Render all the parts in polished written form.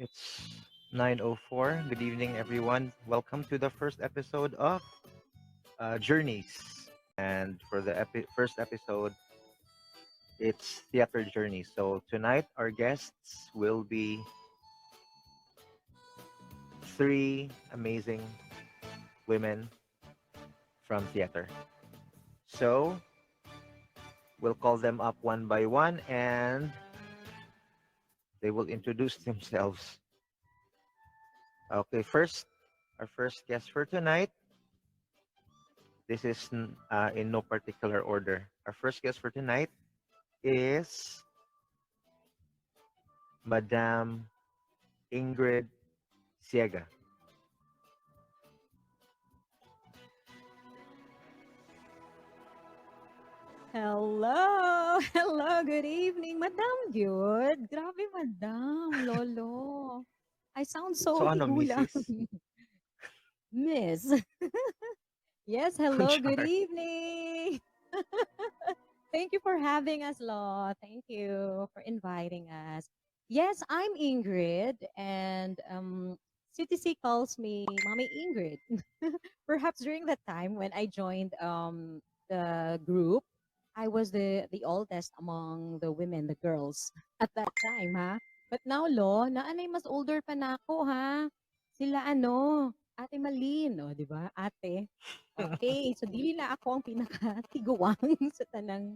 It's 9:04. Good evening, everyone. Welcome to the first episode of Journeys. And for the first episode, it's Theater Journey. So tonight, our guests will be three amazing women from theater. So we'll call them up one by one and they will introduce themselves. Okay, first, our first guest for tonight. This is in no particular order. Our first guest for tonight is Madame Ingrid Siega. Hello! Hello, good evening, Madam Good. Grabe, Madam, Lolo. I sound So so ano, higulang. Mrs. Miss. Yes, hello, good Char. evening. Thank you for having us, Lo. Thank you for inviting us. Yes, I'm Ingrid, and CTC calls me Mommy Ingrid. Perhaps during that time when I joined the group, I was the oldest among the women, the girls at that time, ha. But now, Lo, naanay mas older pa na ako, ha. Sila Ate Malin, o, di ba? Ate. Okay, so dili na ako ang pinaka-tiguang sa tanang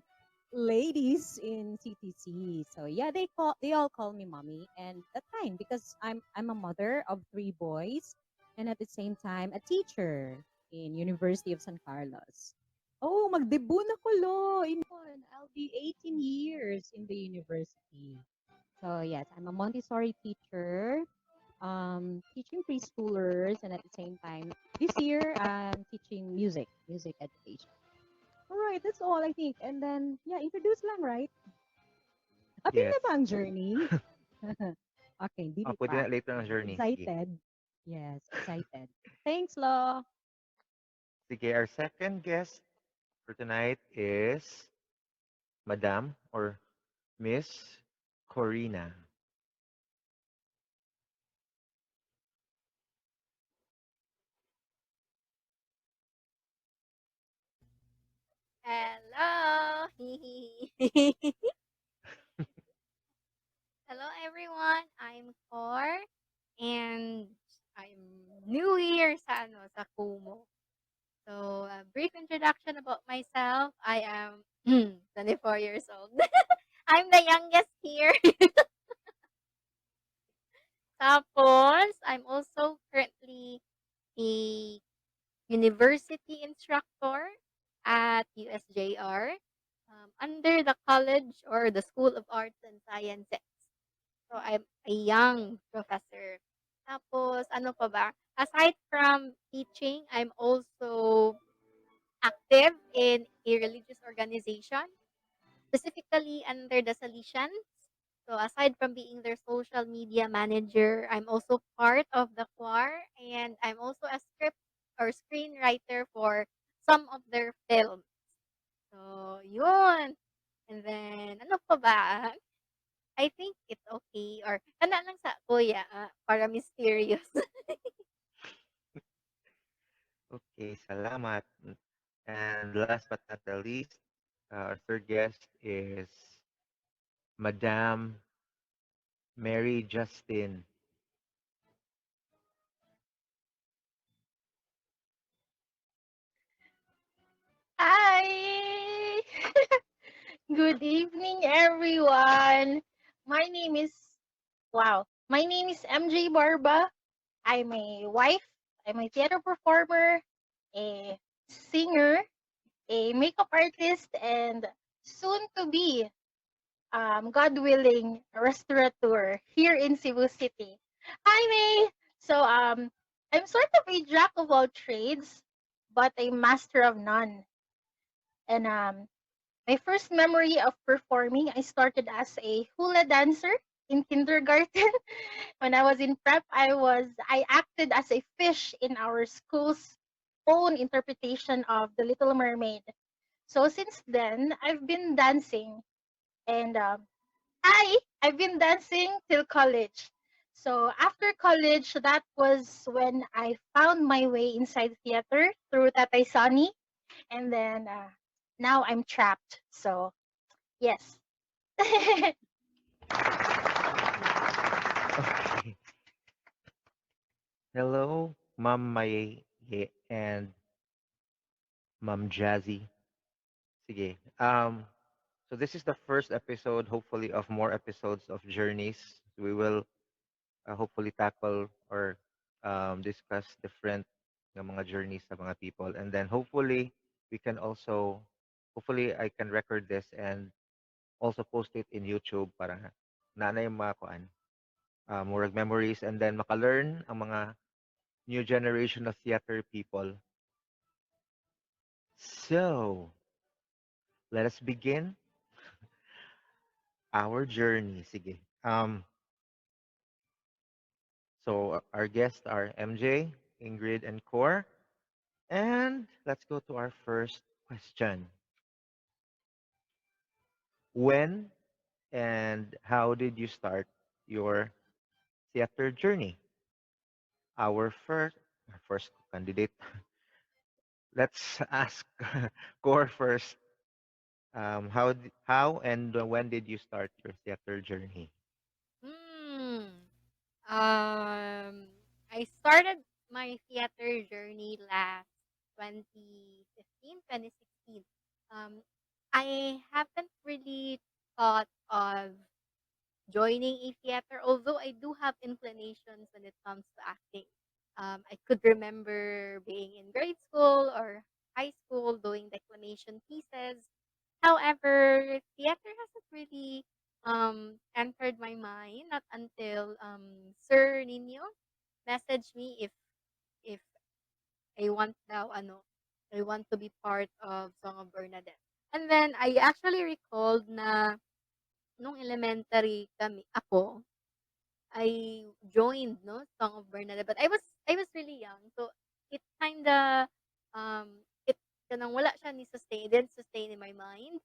ladies in CTC. So yeah, they all call me mommy, and that's fine because I'm a mother of three boys, and at the same time a teacher in University of San Carlos. Oh, magdebut na ko lo. I'll be 18 years in the university. So yes, I'm a Montessori teacher, teaching preschoolers, and at the same time, this year I'm teaching music education. All right, that's all I think. And then, yeah, introduce lang, right? Okay Yes. na ba ang journey? Okay, dili Pwede pa. na later ng journey. Sige. Excited. Yes, excited. Thanks, Lo. Sige, our second guest for tonight is Madame or Miss Corina. Hello. Hello everyone. I'm Cor and I'm new here sa Kumu. So, a brief introduction about myself. I am 24 years old. I'm the youngest here. Tapos, I'm also currently a university instructor at USJR under the college or the School of Arts and Sciences. So, I'm a young professor. Tapos, ano pa ba? Aside from teaching, I'm also active in a religious organization, specifically under the Salesians. So, aside from being their social media manager, I'm also part of the choir and I'm also a script or screenwriter for some of their films. So, yun. And then, ano pa ba? I think it's okay or kana lang sa kuya, para mysterious. Okay, salamat. And last but not the least, our third guest is Madame Mary Justine. Hi! Good evening, everyone. My name is, my name is MJ Barba. I'm a wife, I'm a theater performer, a singer, a makeup artist, and soon to be, God willing, a restaurateur here in Cebu City. Hi, May! I'm sort of a jack of all trades, but a master of none. And my first memory of performing, I started as a hula dancer in kindergarten. When I was in prep, I acted as a fish in our school's own interpretation of The Little Mermaid. So since then, I've been dancing, and I've been dancing till college. So after college, that was when I found my way inside theater through Tatay Sonny, and then now I'm trapped. So yes. Okay. Hello, Ma'am May and Ma'am Jazzy. Sige. So this is the first episode, hopefully, of more episodes of Journeys. We will hopefully tackle or discuss different mga journeys sa mga people. And then hopefully, we can also, hopefully, I can record this and also post it in YouTube para na yung mga kuan, murag memories and then maka-learn ang mga new generation of theater people. So, let us begin our journey. Sige. So our guests are MJ, Ingrid, and Core. And let's go to our first question. When and how did you start your theater journey? Our first candidate. Let's ask Core first. How and when did you start your theater journey? Hmm. Um, I started my theater journey last 2015, 2016. Um, I haven't really thought of joining a theater, although I do have inclinations when it comes to acting. I could remember being in grade school or high school doing declamation pieces. However, theater hasn't really entered my mind not until Sir Nino messaged me if I want daw I want to be part of Song of Bernadette. And then I actually recalled na nung elementary ako, I joined, no, Song of Bernadette, but I was really young. So it kinda it kanang wala siya ni sustain, it didn't sustain in my mind.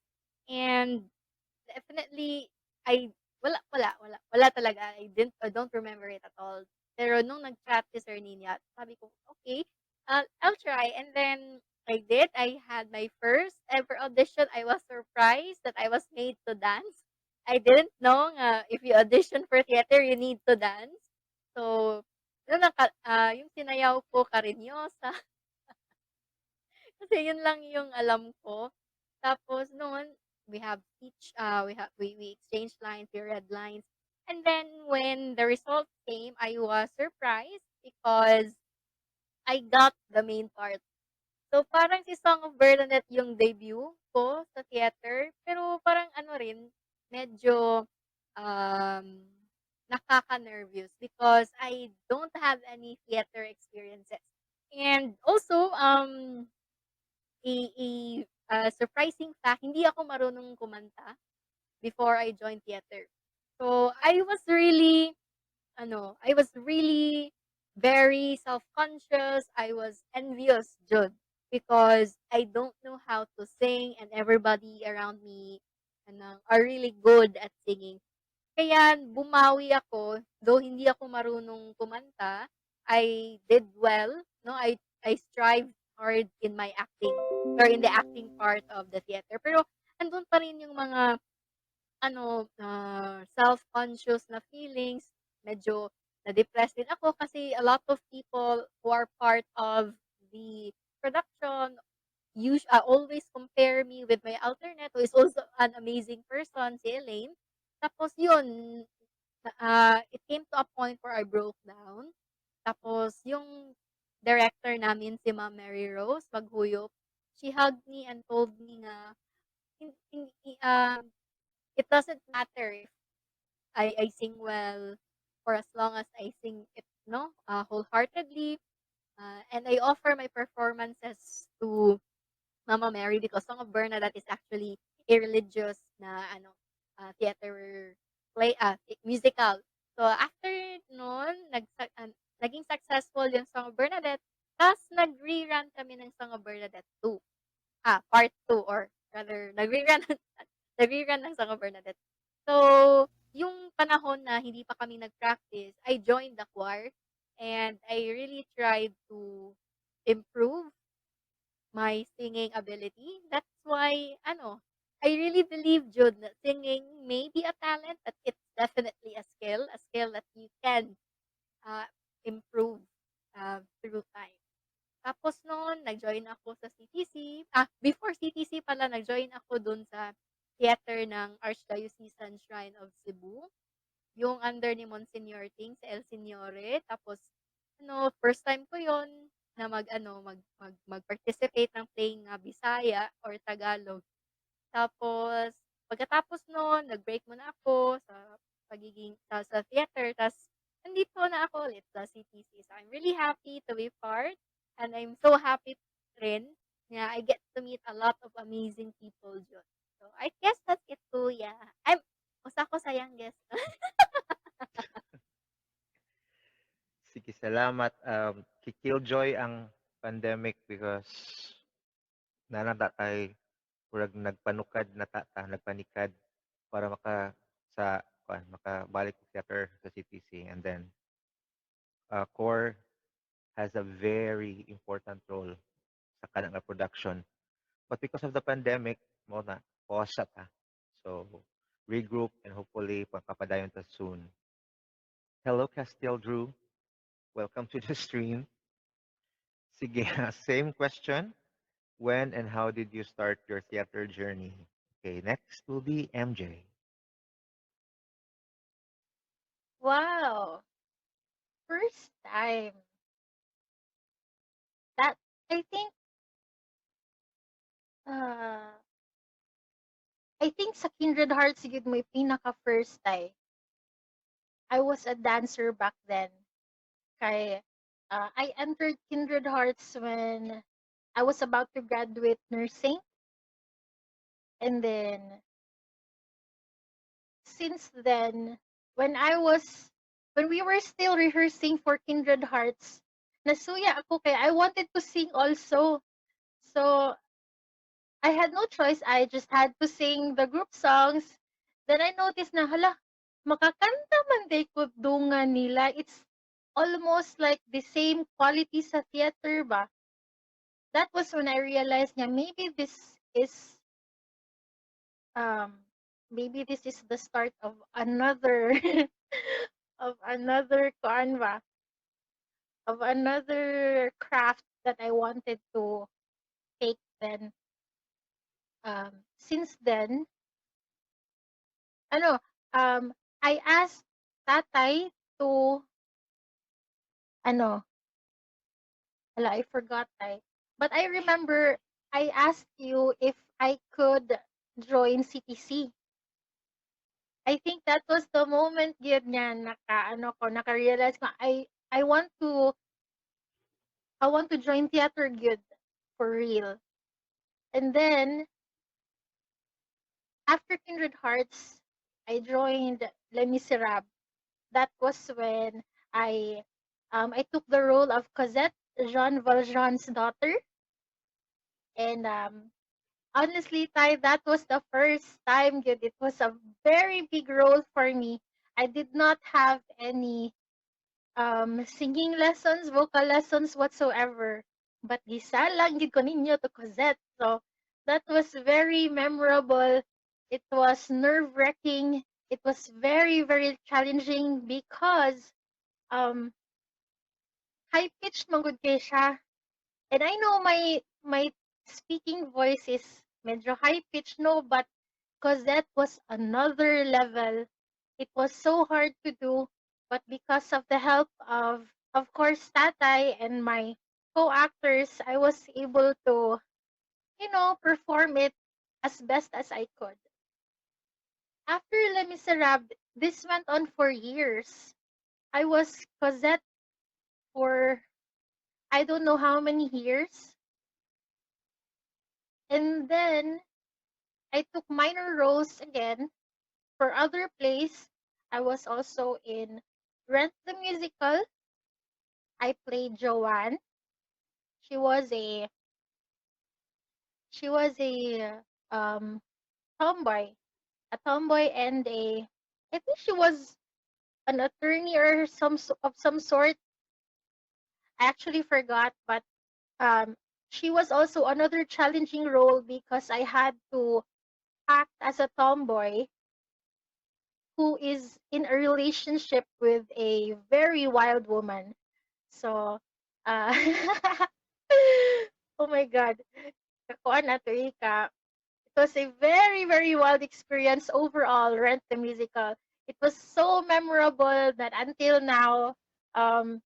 And definitely I wala talaga. I don't remember it at all. Pero nung nag-chat si Sir Nina, sabi ko, okay, I'll try. And then I did. I had my first ever audition. I was surprised that I was made to dance. I didn't know if you audition for theater, you need to dance. So, yung sinayaw ko, Karinyosa. Kasi yun lang yung alam ko. Tapos noon, we exchanged lines, we read lines. And then when the result came, I was surprised because I got the main part. So parang si Song of Bernadette yung debut ko sa theater, pero parang ano rin, medyo um, nakaka-nervous because I don't have any theater experiences. And also, surprising fact, hindi ako marunong kumanta before I joined theater. So, I was really very self-conscious. I was envious, Jud, because I don't know how to sing and everybody around me are really good at singing. Kaya bumawi ako, though hindi ako marunong kumanta, I did well, no? I strived hard in my acting or in the acting part of the theater. Pero andun pa rin yung mga self-conscious na feelings. Medyo na-depress din ako kasi a lot of people who are part of the production always compare me with my alternate who is also an amazing person, si Elaine. Tapos yun, it came to a point where I broke down. Tapos yung director namin, si Ma'am Mary Rose Maghuyop, she hugged me and told me na hin- hin- i- um, it doesn't matter if I sing well for as long as I sing it, no, wholeheartedly. And I offer my performances to Mama Mary because Song of Bernadette is actually a religious na theater musical. So after noon, naging successful yung Song of Bernadette. Tapos nag-rerun kami ng Song of Bernadette 2. Part 2 or rather nag-rerun ng Song of Bernadette. So yung panahon na hindi pa kami nag-practice, I joined the choir and I really tried to improve my singing ability. That's why ano, I really believe, Jude, that singing may be a talent, but it's definitely a skill that you can uh, improve through time. Tapos noon, nag-join ako sa CTC. Before CTC pala, nag-join ako dun sa theater ng Archdiocesan Shrine of Cebu. Yung under ni Monsignor Ting sa El Signore. Tapos, first time ko yon na mag-participate ng playing Bisaya or Tagalog. Tapos, pagkatapos no'n, nag-break muna ako sa pagiging sa theater. Tapos, nandito na ako ulit sa CTC. So, I'm really happy to be part. And I'm so happy rin na I get to meet a lot of amazing people dyan. So, I guess that's it, kuya. Usa ko sa youngest. Sige, salamat. Kikilljoy ang pandemic because nanata kay murag nagpanukad na nagpanikad para makabalik sa theater sa CTC, and then core has a very important role sa kanang production. But because of the pandemic, mo na pause siya ta. So regroup and hopefully pagkapadayon ta soon. Hello Castiel Drew, welcome to the stream. Sige, same question. When and how did you start your theater journey? Okay, next will be MJ. Wow. First time. That I think uh I think sa Kindred Hearts yun mo yung pinaka first time. I was a dancer back then. Kay I entered Kindred Hearts when I was about to graduate nursing, and then since then when we were still rehearsing for Kindred Hearts, nasuya ako kay I wanted to sing also. So I had no choice. I just had to sing the group songs. Then I noticed na, hala, makakanta man day ko dungan nila. It's almost like the same quality sa theater ba. That was when I realized nga um maybe this is the start of another of another canva of another craft that I wanted to take then. Since then, ano, I asked tatay to, ano, hala, I forgot tay. But I remember I asked you if I could join CTC. I think that was the moment gyud nga naka-realize ko I want to join theater gyud for real. And then after Kindred Hearts, I joined Les Miserables. That was when I I took the role of Cosette, Jean Valjean's daughter. And honestly, Ty, that was the first time good. It was a very big role for me. I did not have any singing lessons, vocal lessons whatsoever. But gisalang gid ko ninyo to Cosette. So that was very memorable. It was nerve-wracking. It was very, very challenging because um high pitched man gud kay siya. And I know my speaking voice is medyo high pitched, no, but because that was another level. It was so hard to do, but because of the help of course Tatay and my co-actors, I was able to, perform it as best as I could. After Les Miserables, this went on for years. I was Cosette for I don't know how many years. And then I took minor roles again for other plays. I was also in Rent the Musical. I played Joanne. She was a she was um tomboy, a tomboy and a I think she was an attorney or of some sort. I actually forgot, but um, she was also another challenging role because I had to act as a tomboy who is in a relationship with a very wild woman. So, uh, oh my God, kakuan na to, Ika. It was a very, very wild experience overall, Rent the Musical. It was so memorable that um,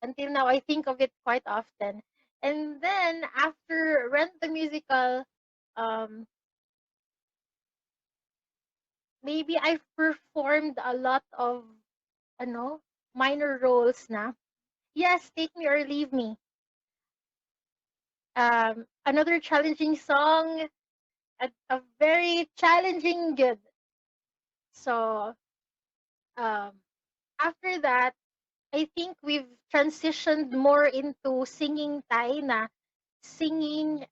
until now, I think of it quite often. And then after Rent the Musical, um, maybe I've performed a lot of ano, minor roles na. Yes, Take Me or Leave Me. Another challenging song, a very challenging good. So um, after that, I think we've transitioned more into singing tayo na, singing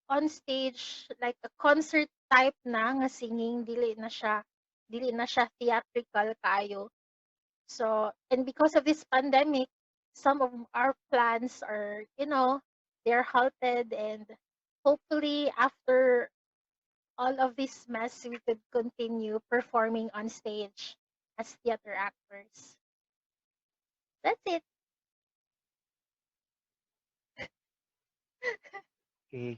on stage like a concert type na nga singing, dili na siya theatrical kayo. So, and because of this pandemic, some of our plans are, they're halted, and hopefully after all of this mess, we could continue performing on stage as theater actors. That's it. Okay.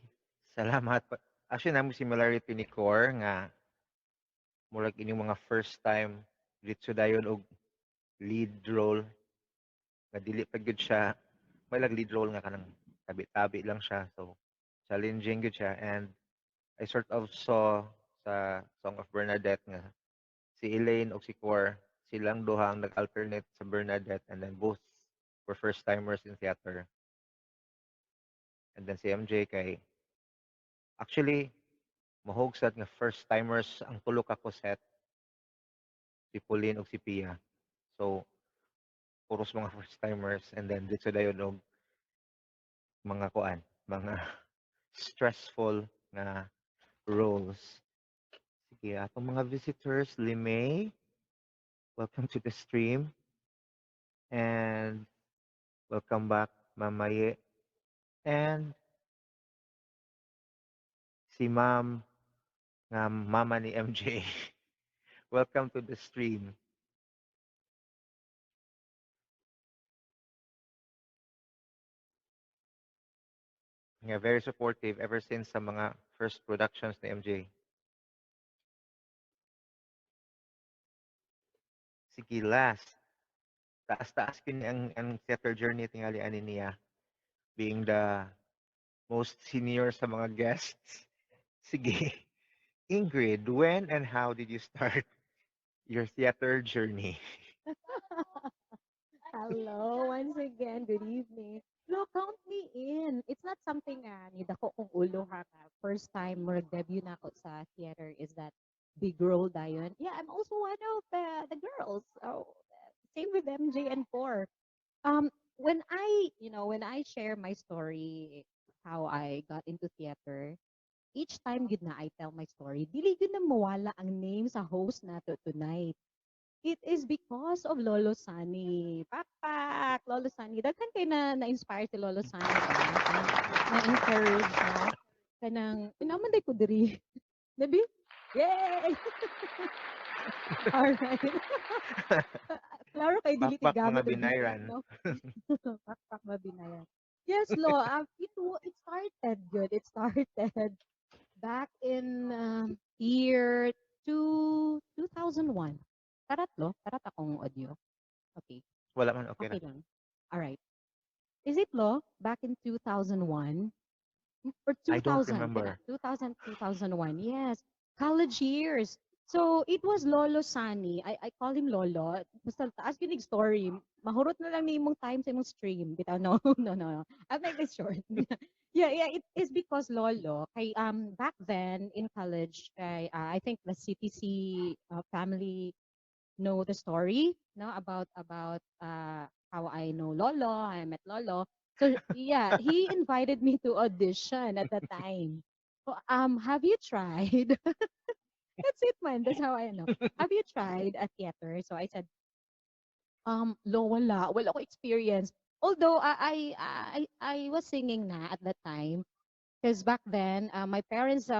Salamat. Actually, namo similarity ni Core nga murag inyong mga first time dito dayon og lead role nga dili pa gyud siya may lead role nga kanang tabi-tabi lang siya. So challenging gyud siya, and I sort of saw sa Song of Bernadette nga si Elaine o si Core silang duha ang nag-alternate sa Bernadette, and then both were first timers in theater. And then si MJ kay actually mahog sad nga first timers ang tulo ka ko set, si Pauline ug si Pia. So puros mga first timers, and then dito dayon og mga kuan, mga stressful na roles. Sige, atong mga visitors, Limay, welcome to the stream, and welcome back, Mamaye, and si Ma'am nga mama ni MJ. Welcome to the stream. Nga very supportive ever since sa mga first productions ni MJ. Sige, last. Taas-taas kin ang theater journey tingali ani niya, being the most senior sa mga guests. Sige. Ingrid, when and how did you start your theater journey? Hello, once again. Good evening. No, count me in. It's not something ni dako kong ulo ha ka. First time debut na ako sa theater is that big role dayon. Yeah, I'm also one of the girls. So same with MJ and Core. When I share my story, how I got into theater, each time gid na I tell my story, dili gid na mawala ang name sa host nato tonight. It is because of Lolo Sunny. Pakpak! Lolo Sunny. Daghan kay na-inspire si Lolo Sunny ba? Na-encourage, no? Kanang, pinaman day ko diri. Nabi? Yay! Alright. Klaro kay dili ti Pakpak mga gamit og binayran. biag, no? Pakpak mabinayan. Yes, Lo. It started good. It started back in year 2001. Tarat, Lo. Tarat akong audio. Okay. Wala man, okay Okay na. lang. All right. Is it Lo? Back in 2001? Or I don't 2000, remember. 2000, 2001. Yes, college years. So it was Lolo Sani. I call him Lolo. Basta taas yun story. Mahurot na lang ni imong time sa imong stream. Bitaw, no, no, no. I'll make this short. Yeah. It is because Lolo. Kay back then in college, I think the CTC family know the story, no, about how I know Lolo, I met Lolo. So yeah, he invited me to audition at that time. So, have you tried? That's it, man. That's how I know. Have you tried a theater? So I said, lo, wala ko experience. Although I was singing na at that time. Because back then, my parents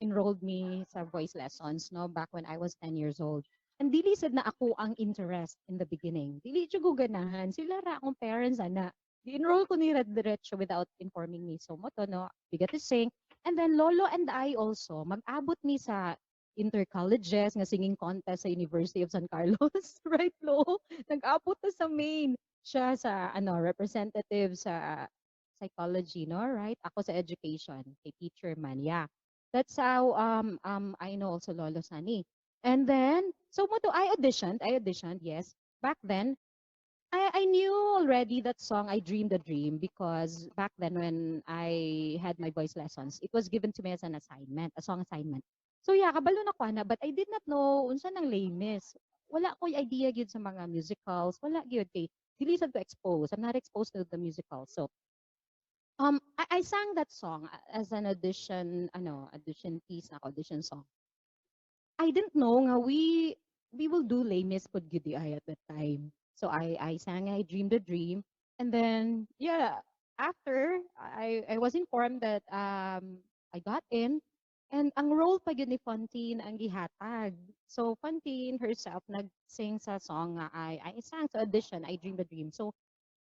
enrolled me sa voice lessons, no, back when I was 10 years old. And dili sad na ako ang interest in the beginning. Dili siya ko ganahan. Sila ra akong parents, ana. Di-enroll ko ni diretso without informing me. So, mo to, no, bigat to sing. And then, Lolo and I also, mag-abot ni sa inter-colleges nga singing contest sa University of San Carlos. Right, Lo? Nag-abot na sa main. Siya sa, ano, representative sa psychology, no? Right? Ako sa education, kay teacher man. Yeah. That's how I know also Lolo Sunny. And then so mo to I auditioned, yes. Back then, I knew already that song I Dreamed a Dream because back then when I had my voice lessons, it was given to me as an assignment, a song assignment. So yeah, kabalo na ko na, but I did not know unsa nang lamis. Wala ko idea gyud sa mga musicals, wala gyud kay dili sad ko exposed. I'm not exposed to the musicals. So I sang that song as an audition, ano, audition piece na audition song. I didn't know nga we will do Les Mis pod gid ay at that time. So I sang I Dreamed a Dream, and then yeah, after I was informed that I got in, and ang role pa gyud ni Fontaine ang gihatag. So Fontaine herself nag-sing sa song nga I sang sa audition I Dreamed a Dream. So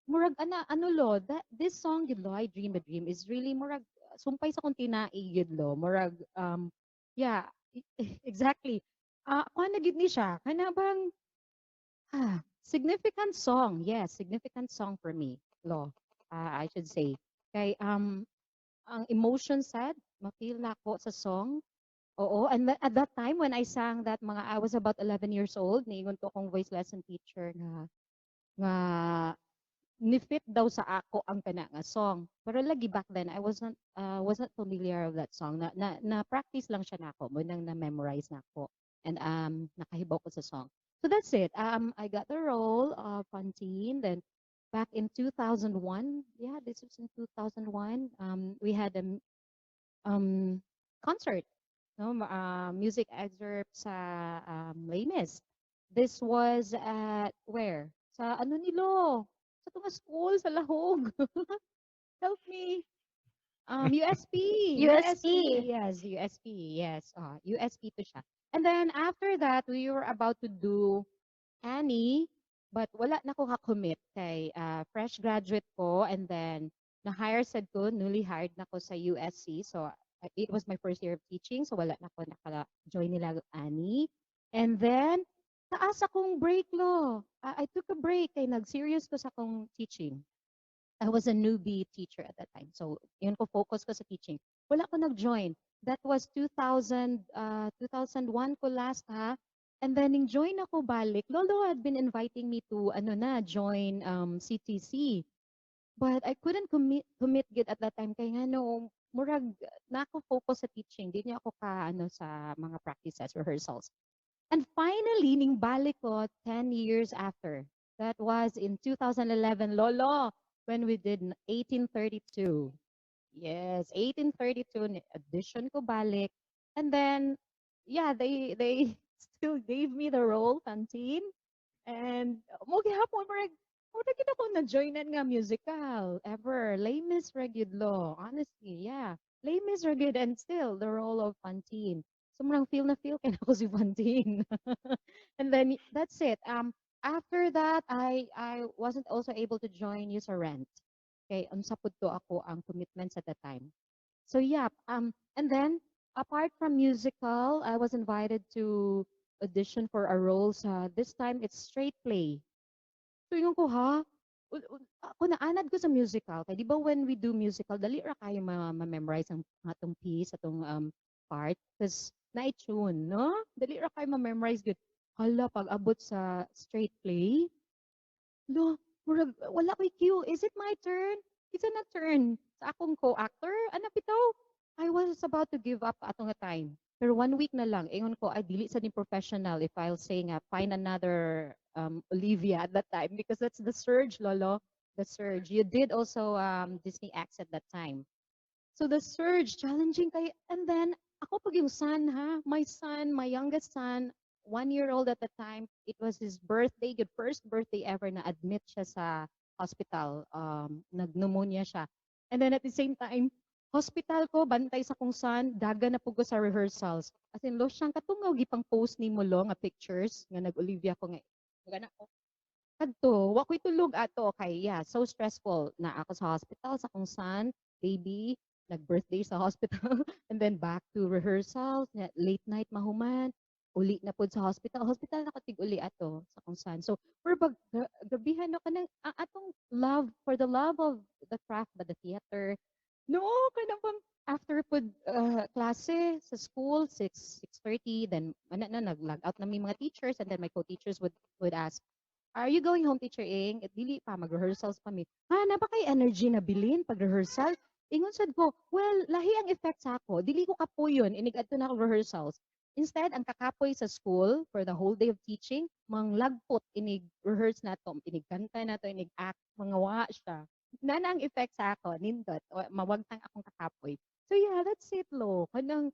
murag ano lo that this song gid lo I Dream a Dream is really murag sumpay sa kung tinai gid lo murag yeah exactly kuha na gid ni siya kana bang significant song, yes, significant song for me lo I should say kay ang emotion sad ma-feel na ako sa song. Oo, and at that time when I sang that mga I was about 11 years old niingon ko akong voice lesson teacher nga ni-fit daw sa ako ang kana nga song. Pero lagi back then I wasn't familiar of that song. Na practice lang siya nako, mo nang na-memorize nako. And nakahibaw ko sa song. So that's it. I got the role of Fantine. Then back in 2001, yeah, this was in 2001. We had a um concert, no, music excerpt sa Les Mis. This was at where? Sa ano nilo? Sa tunga school sa Lahog. Help me. USP. USP. USP. Yes, USP. Yes. USP to siya. And then after that, we were about to do Annie, but wala na ko ka-commit kay fresh graduate ko and then na-hire sad ko, newly hired na ko sa USC. So it was my first year of teaching, so wala na ko naka-join nila Annie. And then taas akong break lo. I took a break kay nag-serious ko sa akong teaching. I was a newbie teacher at that time. So, yun ko focus ko sa teaching. Wala ko nag-join. That was 2001 ko last ha. And then, ning join ako balik. Lolo had been inviting me to, ano na, join CTC. But I couldn't commit good at that time. Kaya nga no, murag, na ako focus sa teaching. Di niya ako ka, ano, sa mga practices, rehearsals. And finally, ning balik ko 10 years after. That was in 2011, Lolo, when we did 1832. Yes, 1832 edition ko balik. And then, yeah, they still gave me the role, Fantine. And mo gihapon murag kita ko na joinan nga musical ever. Lame is Regidlo, honestly, yeah. Lame is Regid and still the role of Fantine. So murang feel kay ako si Fantine. And then that's it. After that I wasn't also able to join User Rent. Okay, unsa pud to ako ang commitments at that time. So yeah, and then apart from musical, I was invited to audition for a role sa this time it's straight play. So yun ko ha, ako naanad ko sa musical. Kaya di ba when we do musical, dali ra kayo ma-memorize ang atong piece, atong part. Because na-tune, no? Dali ra kayo ma-memorize good. Hala, pag abot sa straight play, lo, murag, wala ko'y cue. Is it my turn? It's na turn. Sa akong co-actor, anak bitaw. I was about to give up atong nga time. Pero 1 week na lang, ingon ko, ay dili sa ni professional if I'll say nga, find another Olivia at that time because that's the surge, Lolo. The surge. You did also Disney X at that time. So the surge, challenging kay, and then Ako pag yung son, ha? My son, my youngest son, 1 year old at the time, it was his birthday, good first birthday ever na admit siya sa hospital. Nag-pneumonia siya. And then at the same time, hospital ko, bantay sa kung son, daga na pugo sa rehearsals. As in, lo siyang katungaw, gipang post ni mo lo nga pictures, nga nag-Olivia ko nga. Gana ko. Kadto, wa ko'y tulog ato kay yeah, so stressful na ako sa hospital sa kung son, baby, nag-birthday sa hospital, and then back to rehearsals, late night mahuman, uli na pud sa hospital. Hospital na ko tig-uli ato sa kung saan. So, for gabihan no kanang atong love for the love of the craft ba the theater. No, kanang pang after pud klase sa school 6:30 then ana na nag-log out na mi mga teachers and then my co-teachers would ask, "Are you going home, Teacher Ing?" At dili pa, mag-rehearsals pa mi. Ha, na ba kay energy na bilin pag-rehearsal? Ingon sad ko, well, lahi ang effect sa ako. Dili ko kapuyon, inig adto na ako rehearsals. Instead, ang kakapoy sa school for the whole day of teaching, manglagpot, inig rehearse na to, inig kanta na to, inig act, mga wa siya. Nana ang effect sa ako, nindot, mawagtang akong kakapoy. So yeah, that's it, lo. Kanang,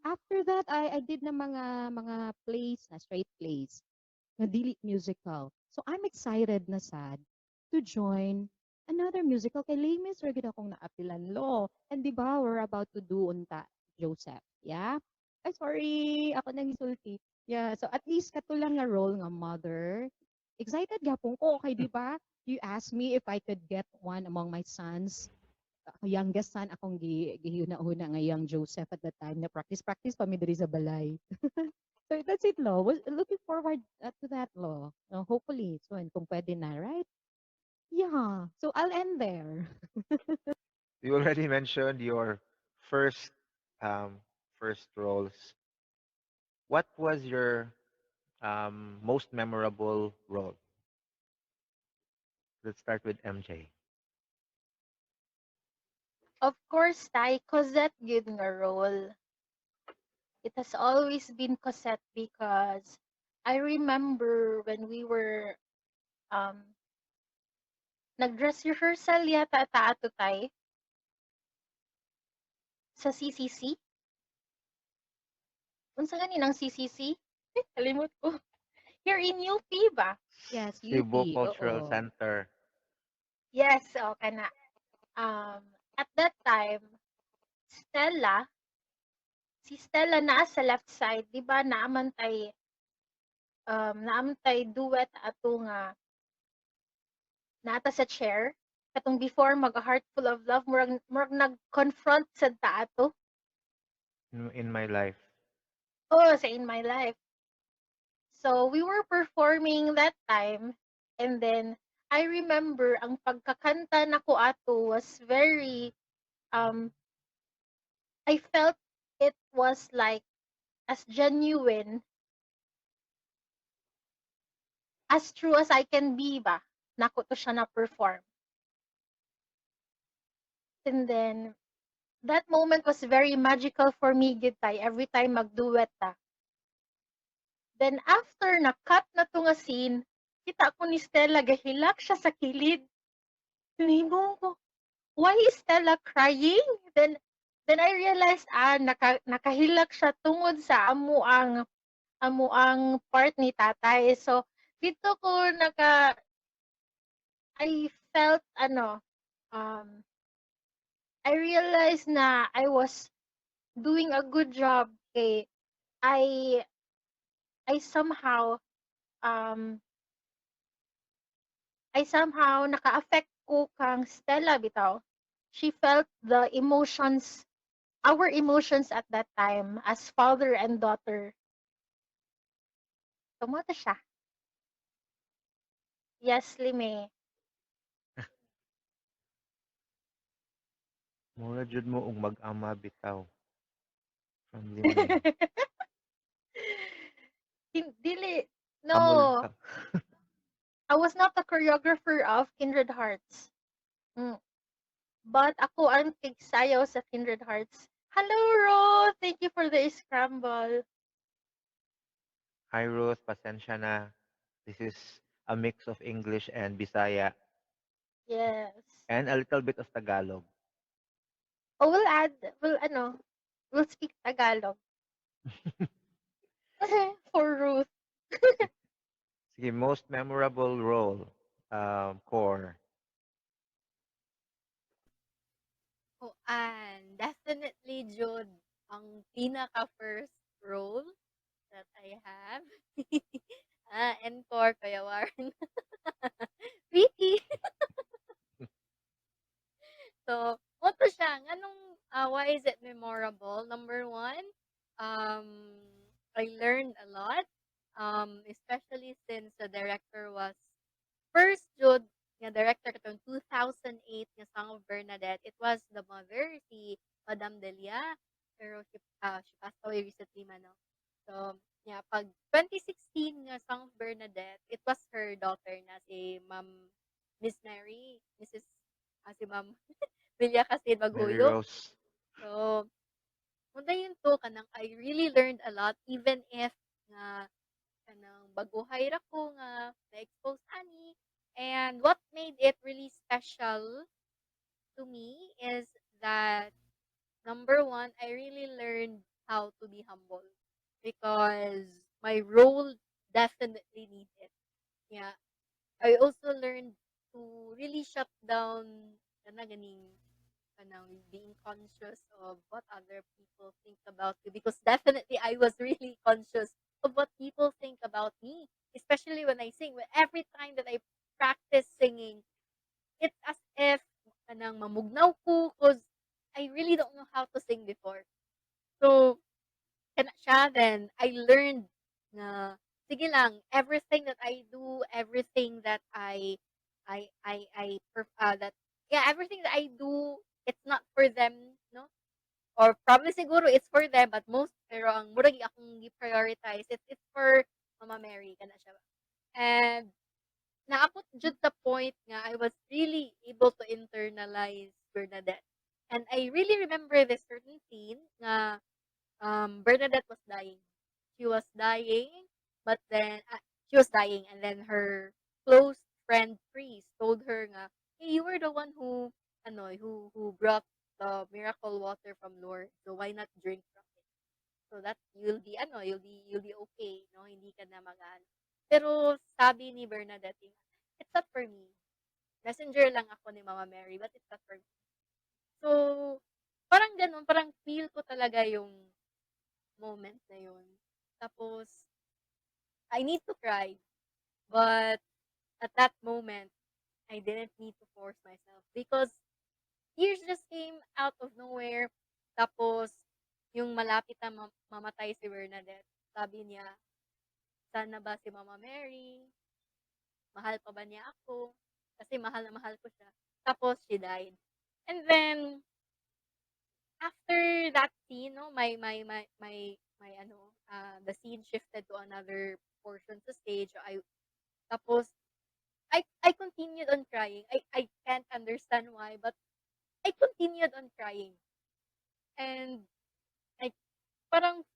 after that, I did na mga plays, na straight plays nga dili musical. So I'm excited na sad to join another musical kay Lamis ra gid akong naapilan lo. And di ba we're about to do unta Joseph. Yeah? Ay sorry, ako nang gisulti. Yeah, so at least kato lang nga role nga mother. Excited gapon ko kay di ba? You asked me if I could get one among my sons. Ako youngest son akong gihuna-huna nga young Joseph at the time na practice pa mi diri sa balay. So that's it, Lo. Was looking forward to that, Lo. Hopefully soon, kung pwede na, right? Yeah. So I'll end there. You already mentioned your first um, first roles. What was your most memorable role? Let's start with MJ. Of course, Tay, Cosette good nga role. It has always been Cosette because I remember when we were um nag-dress rehearsal yata ta ato tay sa CCC. Unsa gani ng CCC? Kalimot ko. Here in UP ba? Yes, Cebu UP. Cultural Oo. Center. Yes, o kana. At that time, Stella, si Stella naa sa left side, di ba naamantay duet ato nga naata sa chair katong before mag a heart full of love murag nag-confront sa ta ato. In my life. Oh, sa In My Life. So we were performing that time and then I remember ang pagkakanta nako ato was very um I felt it was like as genuine, as true as I can be ba. Nako to siya na perform. And then that moment was very magical for me gitay every time magduet ta. Then after na-cut na to nga scene, kita ko ni Stella gahilak siya sa kilid. Tinibong ko, why is Stella crying? Then I realized nakahilak siya tungod sa amo ang part ni tatay. So dito ko I felt um I realized na I was doing a good job kay I I somehow um naka-affect ko kang Stella bitaw. She felt the emotions, our emotions at that time as father and daughter. Tumata siya. Yes, Lime. Mura jud mo og mag-ama bitaw from Limay. Dili. Amol No, ta. I was not the choreographer of Kindred Hearts. Mm. But ako ang tigsayaw sa Kindred Hearts. Hello, Ro! Thank you for the scramble. Hi Ruth, pasensya na. This is a mix of English and Bisaya Yes. and a little bit of Tagalog. Oh, we'll add, we'll will speak Tagalog for Ruth. Sige, most memorable role, core. Oh, and definitely Jude ang pinaka-first role that I have. Encore, Kuya Warren. Pretty. So, mo siya, nganong, why is it memorable? Number one, um, I learned a lot, especially since the director was first jud nga director katong 2008 nga Song of Bernadette. It was the mother, si Madam Delia, pero she passed away recently man, no? So, yeah, pag 2016 nga Song of Bernadette, it was her daughter na si Ma'am Miss Mary, si Ma'am Bilya kasi Mary Maghuyo. Rose. So, muna yun to kanang I really learned a lot even if nga kanang baguhay ra ko nga na-expose ani. And what made it really special to me is that number one, I really learned how to be humble because my role definitely needs it. Yeah. I also learned to really shut down kana ganing kanang being conscious of what other people think about you because definitely I was really conscious of what people think about me, especially when I sing. When every time that I practice singing, it's as if kanang mamugnaw ko because I really don't know how to sing before. So, kana siya then I learned na sige lang, everything that I do, everything that that yeah, everything that I do, it's not for them, no? Or probably siguro it's for them, but most pero ang murag akong gi-prioritize, it's for Mama Mary kana siya. And naabot jud sa point nga I was really able to internalize Bernadette. And I really remember this certain scene nga Bernadette was dying. She was dying, but then she was dying, and then her close friend priest told her nga, "Hey, you were the one who who brought the miracle water from Lord. So why not drink from it? So that you'll be okay, no? Hindi ka na mag-ano." Pero sabi ni Bernadette, it's not for me. Messenger lang ako ni Mama Mary, but it's not for me. So, parang ganun, parang feel ko talaga yung moment na yun. Tapos, I need to cry. But at that moment, I didn't need to force myself because tears just came out of nowhere. Tapos, yung malapit na mamatay si Bernadette, sabi niya, sana ba si Mama Mary? Mahal pa ba niya ako? Kasi mahal na mahal ko siya. Tapos, she died. And then, after that scene, no, the scene shifted to another portion sa stage. Tapos, I continued on crying. I can't understand why, but I continued on crying. And, like, parang,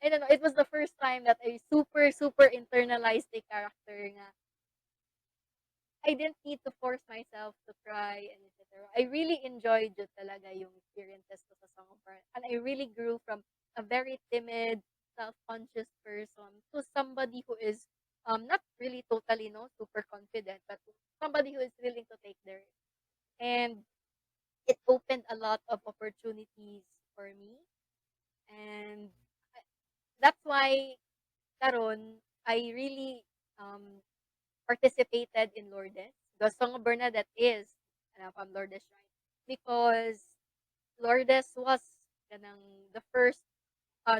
I don't know, it was the first time that I super, super internalized the character nga I didn't need to force myself to cry and etc. I really enjoyed it talaga yung experiences ko sa Song of Fire. And I really grew from a very timid, self-conscious person to somebody who is not really totally no super confident, but somebody who is willing to take their risk. And it opened a lot of opportunities for me. And that's why karon I really um participated in Lourdes. The Song of Bernadette is from Lourdes Shrine because Lourdes was kanang the first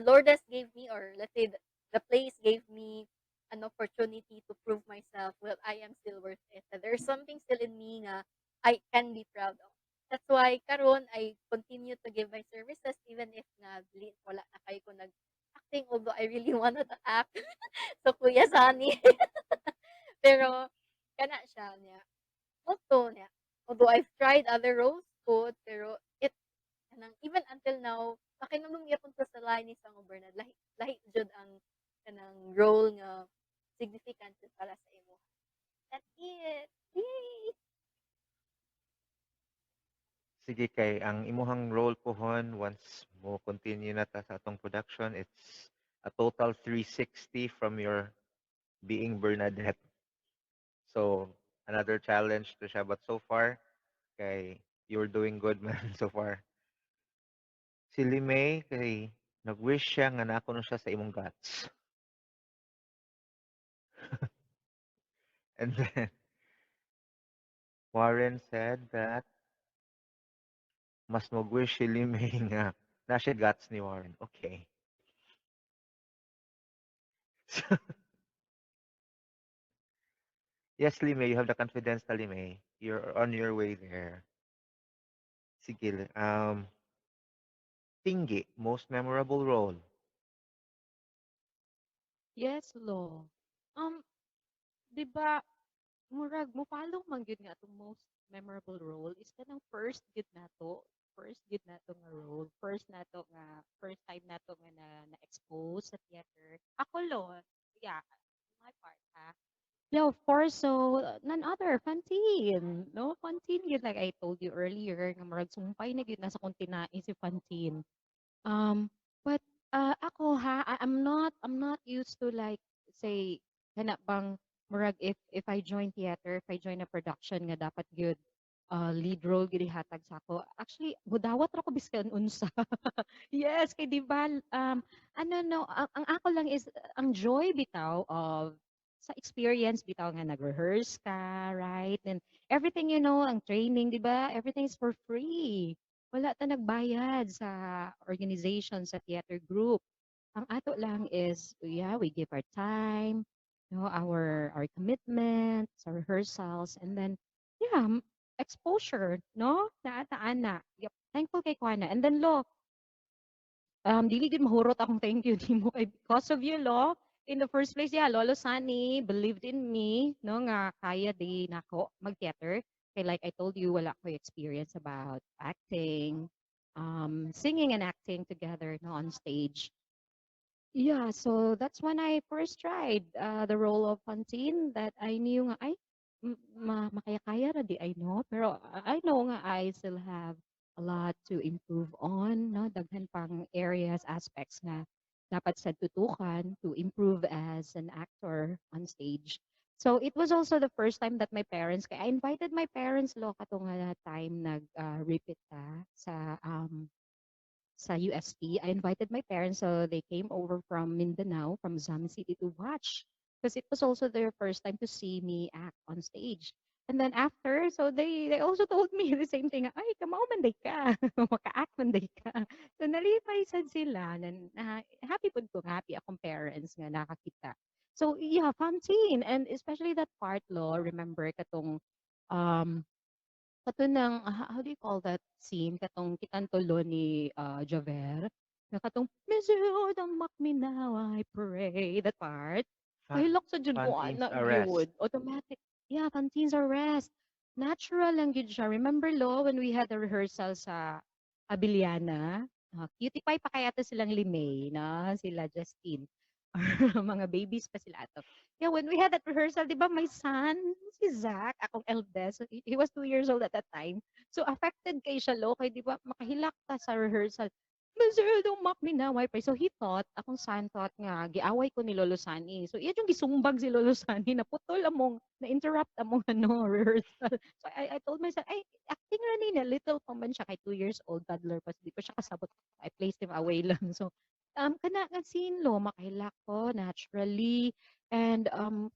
Lourdes gave me or let's say the place gave me an opportunity to prove myself well I am still worth it. That there's something still in me nga I can be proud of. That's why karon I continue to give my services even if nga wala na kayo ko nag acting although I really wanted to act. So Kuya Sonny. Pero kana siya niya. Motto niya. Although I've tried other roles food, pero kanang even until now, makinulong gyapon ko sa lahi ni Sang Bernard. Lahi lahi jud ang kanang role nga significant jud para sa imo. That's it. Yay! Sige kay ang imuhang role pohon once mo continue na ta sa atong production, it's a total 360 from your being Bernadette. So another challenge to siya, but so far kay you're doing good man so far. Si Limay kay nag-wish siya nga nako na siya sa imong guts. And then Warren said that mas mag-wish si Limay nga na siya guts ni Warren. Okay. So, yes, Limay, you have the confidence na Limay. You're on your way there. Sige. Tinggi, most memorable role. Yes, lo. Um, di ba, murag mo follow man gyud nga atong most memorable role is kanang first gid nato nga role, first time nato nga na-expose sa theater. Ako lo, yeah, my part ha. Yeah, of course. So, none other, Fantine. No, Fantine, yun, like I told you earlier, nga marag sumpay na yun, nasa kong tinae si Fantine. Um, but ako ha, I'm not used to like say kana bang murag if I join theater, if I join a production nga dapat gyud lead role gyud ihatag sa ako. Actually, mudawat ra ko biskan unsa. Yes, kay di ba ano no, ang ako lang is ang joy bitaw of sa experience bitaw nga nag-rehearse ka, right? And everything you know, ang training, di ba? Everything is for free. Wala ta nagbayad sa organization, sa theater group. Ang ato lang is, yeah, we give our time, our commitment, sa rehearsals, and then, yeah, exposure, no? Naataan na. Yep. Thankful kay Kwana. And then, lo, dili gid mahurot akong thank you nimo kay because of you, lo. In the first place, yeah, Lolo Sunny believed in me, no, nga kaya di nako mag-theater. Kay like I told you, wala ko experience about acting, singing and acting together, no, on stage. Yeah, so that's when I first tried the role of Fantine that I knew nga, ay, makaya-kaya na di I know. Pero I know nga I still have a lot to improve on, no? Daghan pang areas, aspects na dapat sa tutukan to improve as an actor on stage. So it was also the first time that my parents, kaya I invited my parents lo katong nga time nag-repeat ta sa UST, I invited my parents, so they came over from Mindanao, from Zam City to watch. Because it was also their first time to see me act on stage. And then after, so they also told me the same thing, ay, kamao man day ka, maka-act man day ka. So nalipay sad sila, happy po ko, happy akong parents nga nakakita. So yeah, Fantine, and especially that part, lo, remember katong, um, katunang how do you call that scene katong kitantulo ni Javer na katong Messiah mock me now I pray that part Fa- kahilak sa jud ko Fantine's ana arrest. gyud automatic yeah Fantine's arrest natural lang gyud siya remember lo when we had a rehearsal sa Abiliana cutie pie pa kaya to silang limay na sila Justine mga babies pa sila ato yeah, when we had that rehearsal, di ba, my son, si Zach, akong eldest, so he was 2 years old at that time. So, affected kay siya, lo, kay di ba, makahilak ta sa rehearsal. Mister, don't mock me now, I pray. So, he thought, akong son thought nga, giaway ko ni Lolo Sani. So, iya yung gisumbag si Lolo Sani, naputol among, na-interrupt among, ano, rehearsal. So, I told myself, ay, acting na ni na, little pa man siya, kay 2 years old, toddler pa, di pa siya kasabot. I placed him away lang. So, kana nga scene, lo, makahilak ko, naturally, and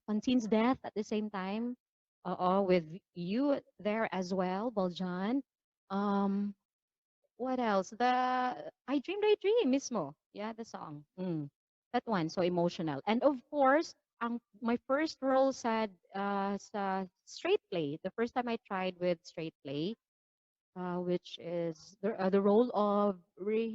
Fantine's death at the same time. With you there as well, Baljan. Um, what else? I Dream mismo. Yeah, the song. That one, so emotional. And of course, my first role sa straight play. The first time I tried with straight play, which is the role of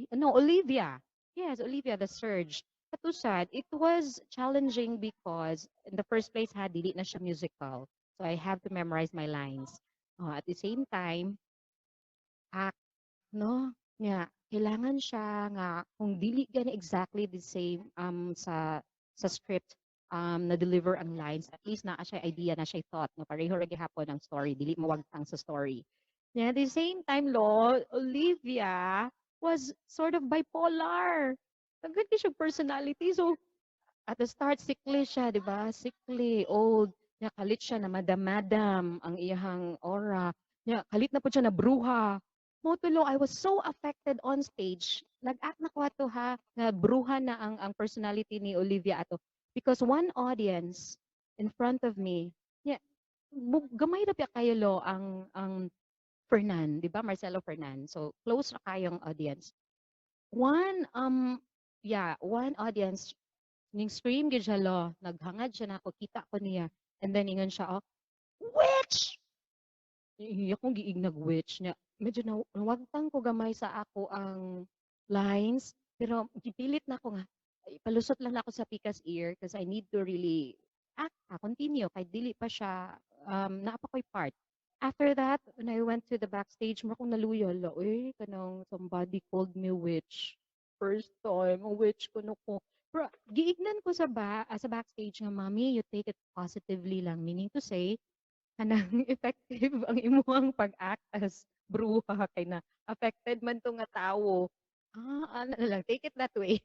no Olivia. Yes, Olivia the Surge. Katusad, it was challenging because in the first place, dili na siya musical. So I have to memorize my lines. At the same time, act, no? Nga, kailangan siya nga, kung dili gani exactly the same sa script, na deliver ang lines, at least naa siya idea na siya thought, no? Pareho ra gihapon ang story, dili mawagtang sa story. Yeah, at the same time, Lo, Olivia was sort of bipolar. Nagkati siya personality. So, at the start, sickly siya, di ba? Sickly, old. Nya, kalit siya na madam-madam ang iyahang aura. Nya, kalit na po siya na bruha. Mo tulo, I was so affected on stage. Nag-act na ko ato ha, na bruha na ang personality ni Olivia ato. Because one audience in front of me, yeah, gamay na pa kayo lo ang Fernan, 'di ba? Marcelo Fernan. So close na kayong audience. One yeah, one audience ning scream gid siya lo, naghangad siya na ako, kita ko niya. And then ingon siya, oh, witch! Iya kong giignag witch niya. Medyo nawagtang ko gamay sa ako ang lines, pero gipilit na ako nga. Palusot lang na ako sa Pika's ear because I need to really continue. Kay dili pa siya, naapa ko'y part. After that, when I went to the backstage, mo akong naluyol. Uy, kanang somebody called me witch. First time, a witch ko no ko. Pero giignan ko sa backstage nga, Mommy, you take it positively lang. Meaning to say, kanang effective ang imuhang pag-act as bruha kay na affected man 'to nga tawo. Ano na lang, take it that way.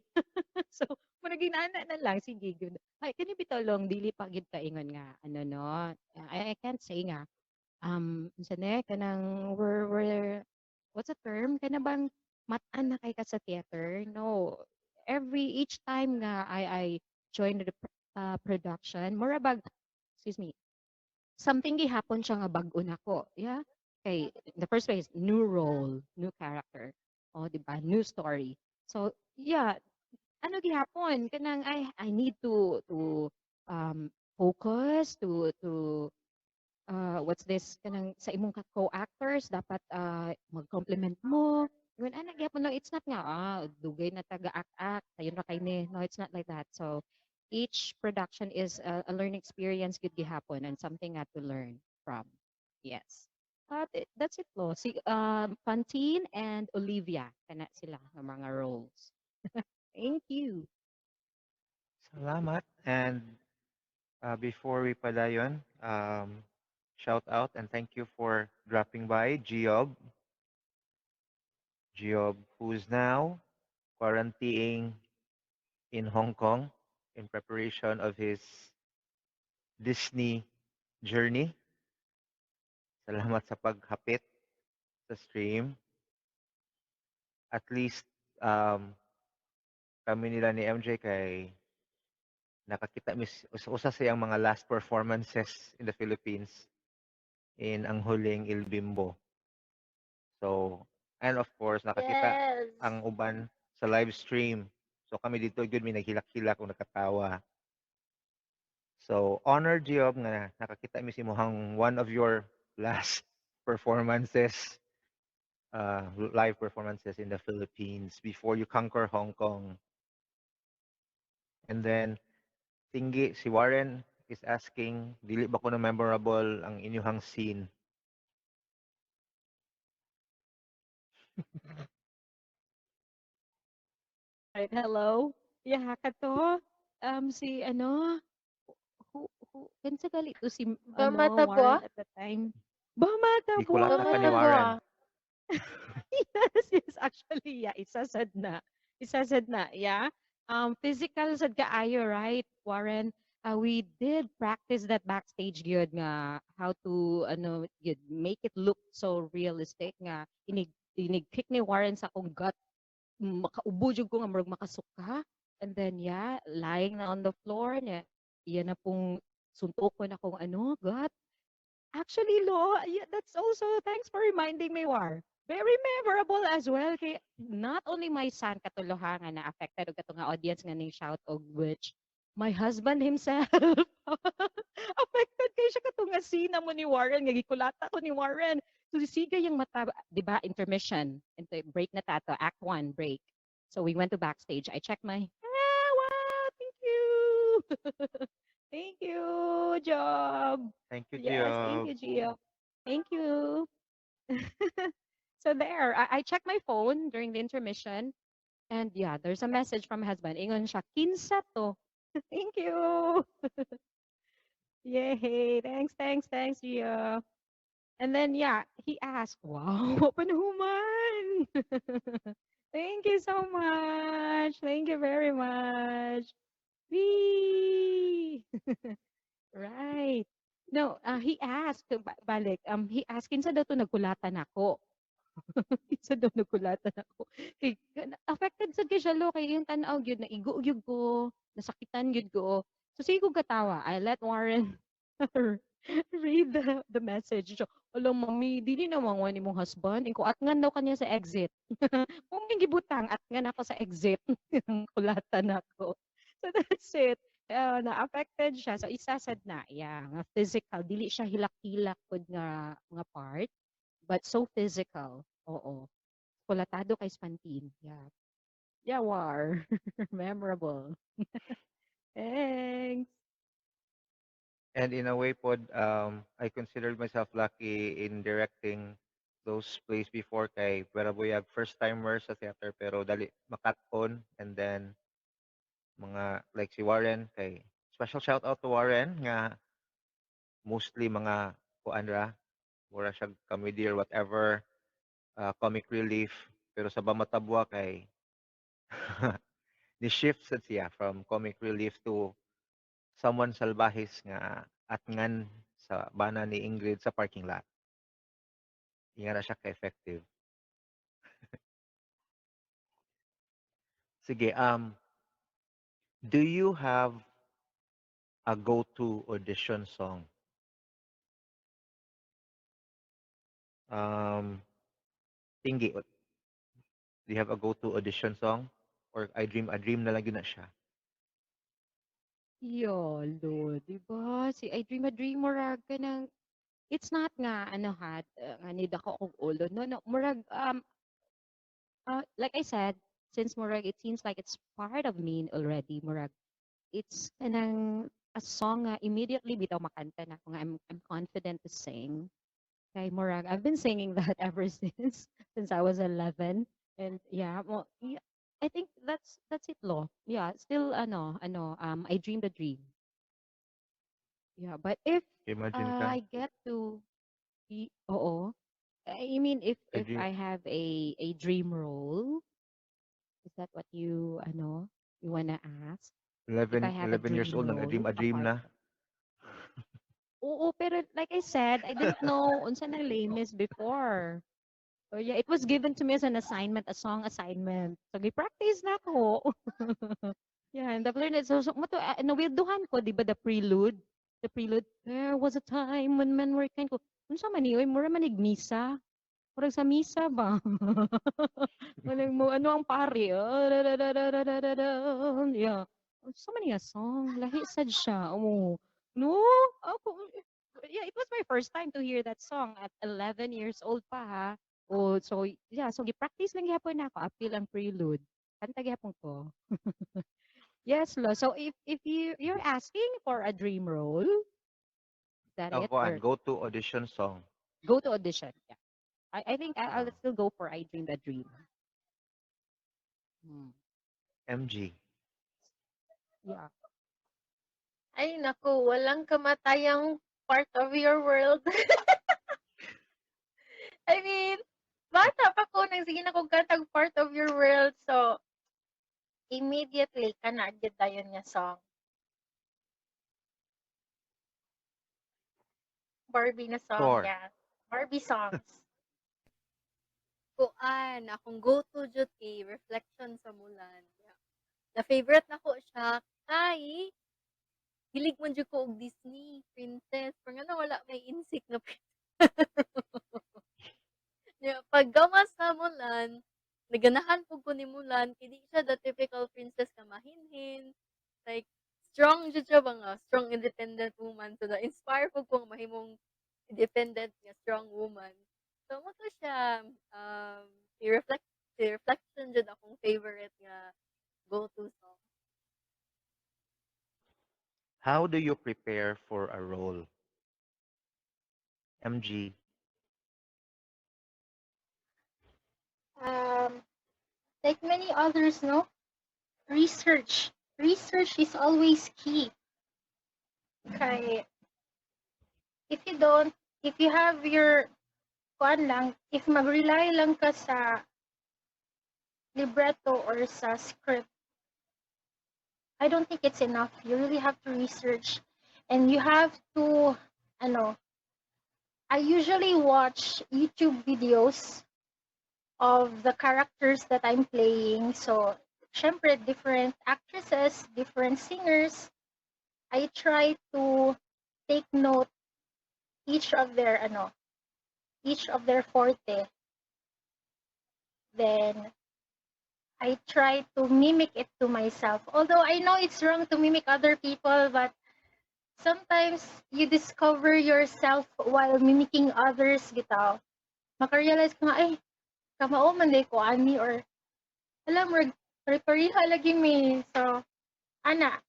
So, murag ginana na lang, sige gyud. Ay, kani bitolong dili pa gyud kaingon nga ano 'no, I can't say nga, unsa ni kanang we're what's the term? Kana bang mat-an na kay ka sa theater? No, each time nga I join the production, mura bag excuse me, something gihapon siya nga bag-o nako, yeah? Kay in the first place, new role, new character. Oh, 'di ba? New story. So, yeah, ano gihapon kanang I need focus to what's this kanang sa imong co-actors dapat mag-compliment mo. When ana gyapon no, it's not nga dugay na taga-act-act, sayon ra kay ni. No, it's not like that. So each production is a learning experience gud gihapon and something nga to learn from. Yes. But that's it lo. Si Fantine and Olivia kana sila ng mga roles. Thank you. Salamat. And before we padayon, shout out and thank you for dropping by, Giob. Giob, who's now quarantining in Hong Kong in preparation of his Disney journey. Salamat sa paghapit sa stream. At least um, kami nila ni MJ kay nakakita usa sa iyang mga last performances in the Philippines in ang huling Il Bimbo. So, and of course, nakakita Yes. ang uban sa live stream. So kami dito gud mi naghilak-hilak o nakatawa. So, honor Giob nga nakakita mi si mohang one of your last performances, live performances in the Philippines before you conquer Hong Kong. And then, Tinggi, si Warren is asking, dili ba ko na memorable ang inyong scene? Right, hello. Yeah, kato. Si ano, kinsa gali to si ano, Bamatabo. Warren at the time. Gikulata ka ni Bamatabo. Warren. Bamatabo. Yes, yes, actually, yeah, isasad na. Isasad na, yeah. Physical sad kaayo, right, Warren? We did practice that backstage gyud nga how to ano gyud make it look so realistic nga inig kick ni Warren sa akong gut, makaubo jud ko nga murag makasuka. And then yeah, lying na on the floor niya. Iyan na pong suntok ko na kung ano, gut. Actually, Lo, yeah, that's also, thanks for reminding me, War. Very memorable as well. Kay, not only my son katuluhangan na affected og katong nga audience nga ning shout og which my husband himself affected kay siya katong nga scene mo ni Warren nga gikulata ko ni Warren. So siga yung mata, 'di ba, intermission. Into break na tato, act 1 break. So we went to backstage. I checked my wow, thank you. Thank you, Job. Thank you, Yes, thank Giob. you, Gio. Thank you. So there, I checked my phone during the intermission, and yeah, there's a message from my husband. Ingon siya, kinsa to? Thank you. Yay. Thanks, Gio. And then yeah, he asked, "Wow, panuman." Thank you so much. Thank you very much. Wee! Right. No, he asked, balik, he asked, kinsa daw to nagkulatan ako. Kinsa daw nagkulatan ako. Kay, affected sad kay siya lo, kay yung tanaw yun, naigo yun ko, nasakitan yun ko. So, sige ko katawa. I let Warren read the message. So, alam, mami, dili na mangwan imong husband. Iko, at nga daw kanya sa exit. Kung may gibutang, at nga ako sa exit. Kulatan ako. So, that's it. Na-affected siya. So, isa sad na, yeah, nga physical. Dili siya hilak-hilak pod nga part, but so physical. Oo. Kulatado kay Spantin. Yeah. Yeah, war. Memorable. Thanks. And in a way pod, I considered myself lucky in directing those plays before kay pero buyag first timer sa theater pero dali makat-on and then mga like si Warren kay special shout out to Warren nga mostly mga kuan ra mura siya comedy or whatever comic relief pero sa bamatabwa kay ni shift sad siya from comic relief to someone salbahis nga atngan sa bana ni Ingrid sa parking lot. Inga na siya ka-effective. Sige, do you have a go-to audition song? Um, Tinggi, do you have a go-to audition song? Or I Dream na lang yun na siya. Yolo, di ba? Si I Dream a Dream, murag ka ng, it's not nga, ano ha, nga nid ako og ulo. No, no, murag, like I said, since murag, it seems like it's part of me already, murag, it's kanang a song nga immediately bitaw makanta na ako nga I'm confident to sing. Kay murag, I've been singing that ever since I was 11. And yeah, well, yeah, I think that's it lo. Yeah, still I dreamed a dream. Yeah, but if Imagine ka, I get to oo. I mean I if dream, I have a dream role, is that what you wanna ask? If I have a 11 years dream old, nang role a dream apart na. oo, pero like I said, I didn't know unsa na lames before. So yeah, it was given to me as an assignment, a song assignment. So gi-practice na ako. Yeah, and the learned so mo to nawilduhan ko, di ba, the prelude? The prelude, there was a time when men were kind ko. Unsa man ni oy, mura man misa. Murag sa misa ba? Walang mo ano ang pari. Yeah. Unsa man niya song? Lahi sad siya. Oh. No, ako yeah, it was my first time to hear that song at 11 years old pa ha. Oh, so yeah, so gi-practice lang gyapon nako apil ang prelude. Kanta gyapon ko. Yes, lo. So if you're asking for a dream role, is that it? Ako, Or go-to audition song, go to audition? Yeah. I think I'll uh, still go for I Dreamed a Dream. Hmm. MG. Yeah. Ay naku, walang kamatayang part of your world. I mean, bata pa ko nang sige na kog katag part of your world. So, immediately kana gyud dayon nga song. Barbie na song, Score. yeah. Barbie songs. Kuan, akong go-to jud kay Reflection sa Mulan. Yeah. Na favorite nako siya kay hilig man jud ko og Disney princess. Pero nga wala may insik na yeah, pag gawas sa Mulan, naganahan po ko ni Mulan, kay di siya the typical princess ka mahinhin. Like, strong jud siya ba nga, strong independent woman. So, na-inspire po ko ang mahimong independent nga strong woman. So, mo to siya, i-reflect, reflection jud akong favorite nga go-to song. How do you prepare for a role? MG. Um, like many others, no? Research. Research is always key. Kay, if you don't if you have your kuan lang, if mag-rely lang ka sa libretto or sa script, I don't think it's enough. You really have to research and you have to ano, I usually watch YouTube videos of the characters that I'm playing. So, syempre, different actresses, different singers. I try to take note each of their each of their forte. Then I try to mimic it to myself. Although I know it's wrong to mimic other people, but sometimes you discover yourself while mimicking others bitaw. Makarealize ko nga, ay, kamao man day ko ani or alam mo, pareha lagi mi. So, ana,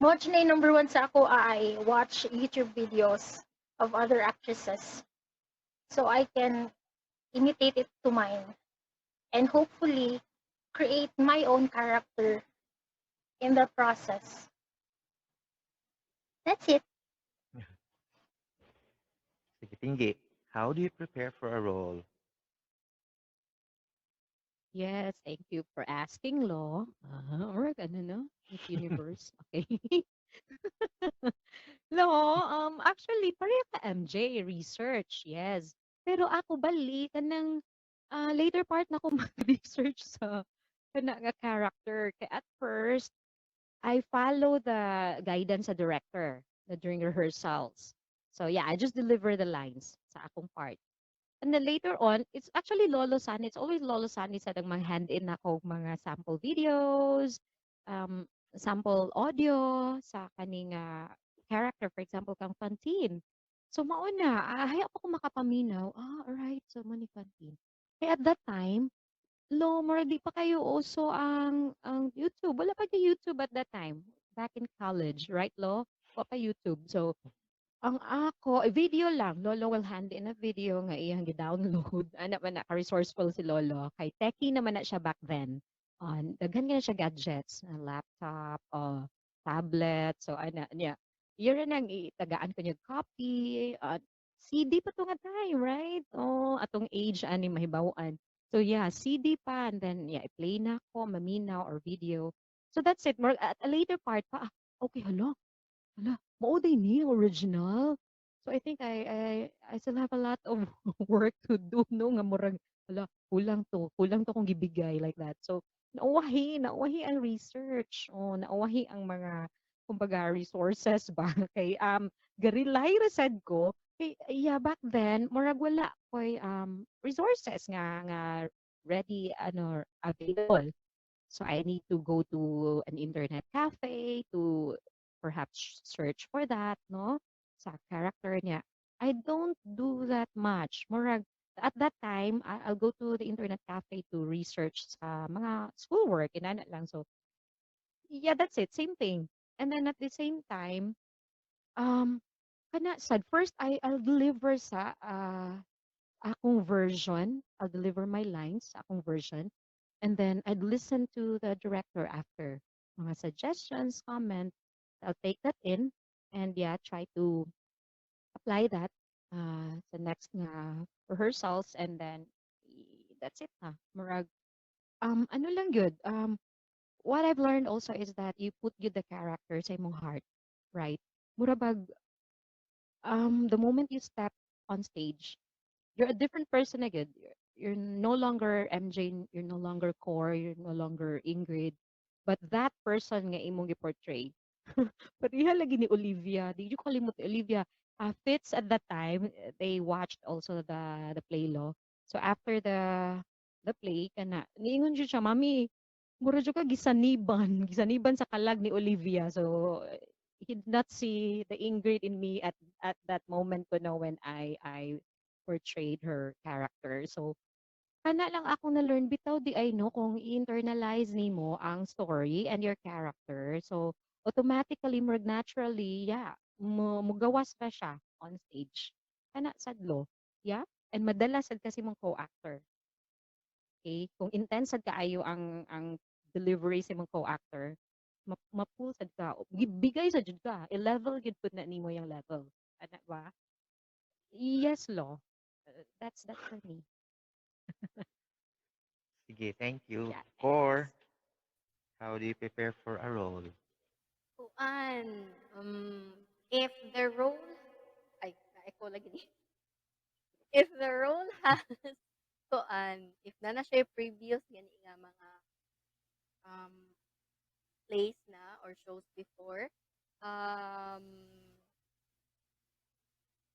mo na number one sa ako ay watch YouTube videos of other actresses so I can imitate it to mine and hopefully create my own character in the process. That's it. Sige, tinggi. How do you prepare for a role? Yes, thank you for asking, Law. Or ano, no? Miss Universe. Okay. Law, actually, pareha ka, MJ, research, yes. Pero ako, bali, kanang later part na ako mag-research sa kana nga character. Kaya at first, I follow the guidance sa director na during rehearsals. So yeah, I just deliver the lines sa akong part. And then later on, it's actually Lolo San. It's always Lolo San sa mga hand-in ako mga sample videos, um, sample audio sa kaning character, for example, kang Fantine. So mauna, hayop ako makapaminaw. Alright, so mo ni Fantine. Kaya at that time, lo, mura di pa kayo also ang YouTube. Wala pa kayo YouTube at that time. Back in college, right, Lo? Wala pa YouTube. So, ang ako, video lang. Lolo will hand in a video nga iyang gi-download. Ana man na ka-resourceful si Lolo. Kay techie naman na siya back then. Daghan ka na siya gadgets, laptop, tablet. So ana niya. Yun nang itagaan ko niya copy. CD pa to nga time, right? Atong age ani mahibawaan. So yeah, CD pa and then yeah, i-play na ko, maminaw or video. So that's it. More at a later part pa, okay, hala, hala, mauday ni original. So I think I still have a lot of work to do no nga murag hala kulang to kung gibigay like that. So nauwahi ang research. Nauwahi ang mga kumbaga resources ba kay garilay ra sad ko kay yeah back then murag wala koy resources nga ready ano available. So I need to go to an internet cafe to perhaps search for that, no? Sa character niya. I don't do that much. Murag, at that time, I'll go to the internet cafe to research sa mga schoolwork, inana lang. So, yeah, that's it. Same thing. And then at the same time, um, kana sad, first I'll deliver sa akong version. I'll deliver my lines sa akong version. And then I'd listen to the director after. Mga suggestions, comment. I'll take that in and yeah, try to apply that sa next nga rehearsals and then that's it na. Murag, ano lang good. What I've learned also is that you put you the character sa imong heart, right? Murabag, the moment you step on stage, you're a different person again. You're no longer MJ, you're no longer Core, you're no longer Ingrid, but that person nga imong gi-portray. Pareha lagi ni Olivia. Did you kalimut Olivia? Fitz at that time, they watched also the play law. So after the play kana niingon jud siya, "Mami, mura jud ka gisaniban, gisaniban sa kalag ni Olivia." So he did not see the Ingrid in me at that moment ko know when I portrayed her character. So kana lang ako na-learn bitaw di ay no kung i-internalize nimo ang story and your character. So automatically murag naturally yeah mugawas pa siya on stage. Kana sadlo. Yeah? And madala sad kasi mong co-actor. Okay? Kung intense sad kaayo ang delivery sa mong co-actor, mapull sad ka. Bigay sa jud ka. I-level gid pud na nimo yung level. Ana ba? Yes, Law. That's for me. Sige, thank you. Yes. Core, how do you prepare for a role? Kuan, if the role ay, na-echo lagi ni. If the role has if na na siya previous gani nga mga um, plays na or shows before, um,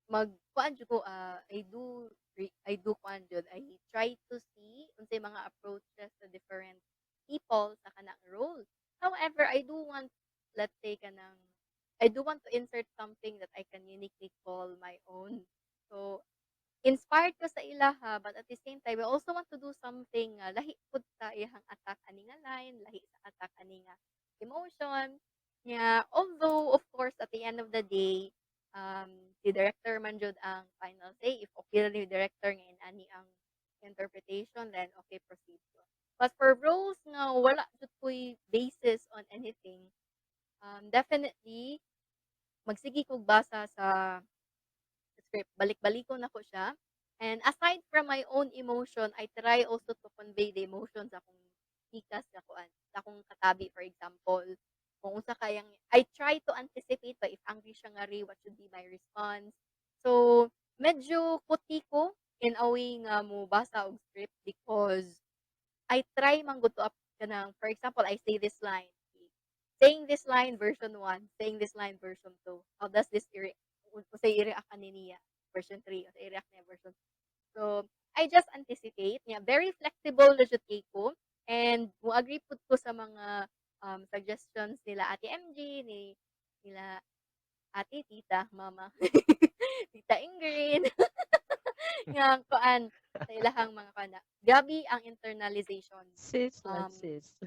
kuan jud ko I do kuan jud I try to see unsay mga approaches sa different people sa kanang role. However, let's say I do want to insert something that I can uniquely call my own. So inspired ko sa ilaha, but at the same time, I also want to do something nga lahi pud sa iyang attack ani nga line, lahi sa attack ani nga emotion. Yeah, although of course at the end of the day, um, si director man jud ang final say. If okay ra ni director nga ani ang interpretation, then okay, proceed ko. But for roles nga wala jud ko'y basis on anything, definitely magsigi kog basa sa script, balik-balikon ako siya. And aside from my own emotion, I try also to convey the emotions sa akong chika sa akong katabi, for example. Kung unsa kayang I try to anticipate ba if angry siya nga what should be my response. So, medyo puti ko in a way nga mo basa og script because I try man gud to up kanang for example, I say this line. Saying this line version 1, saying this line version 2. How does this say i-react ani niya version 3 o say i-react niya version 2. So, I just anticipate niya. Very flexible na jud kay ko and mo agree pud ko sa mga suggestions nila Ate MG nila ate, tita, mama, tita Ingrid, nga kuan sa ilahang mga kana. Grabe ang internalization. Sis lang, Um, sis.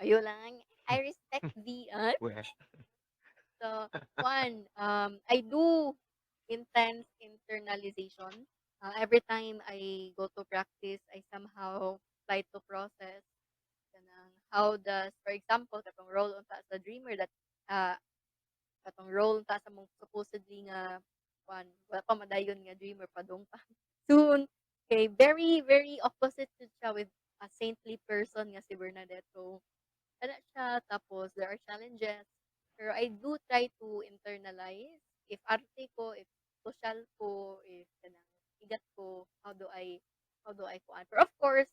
ayo lang, I respect the Well, so kuan, I do intense internalization. Every time I go to practice, I somehow try to process kanang how does, for example, katong role unta sa dreamer that uh, katong role ta sa mong supposedly nga kuan wala pa madayon nga dreamer padong pa soon kay very very opposite jud siya with a saintly person nga si Bernadette. So ana siya tapos there are challenges pero I do try to internalize if arte ko, if social ko, if kanang igat ko, how do I kuan. Pero of course,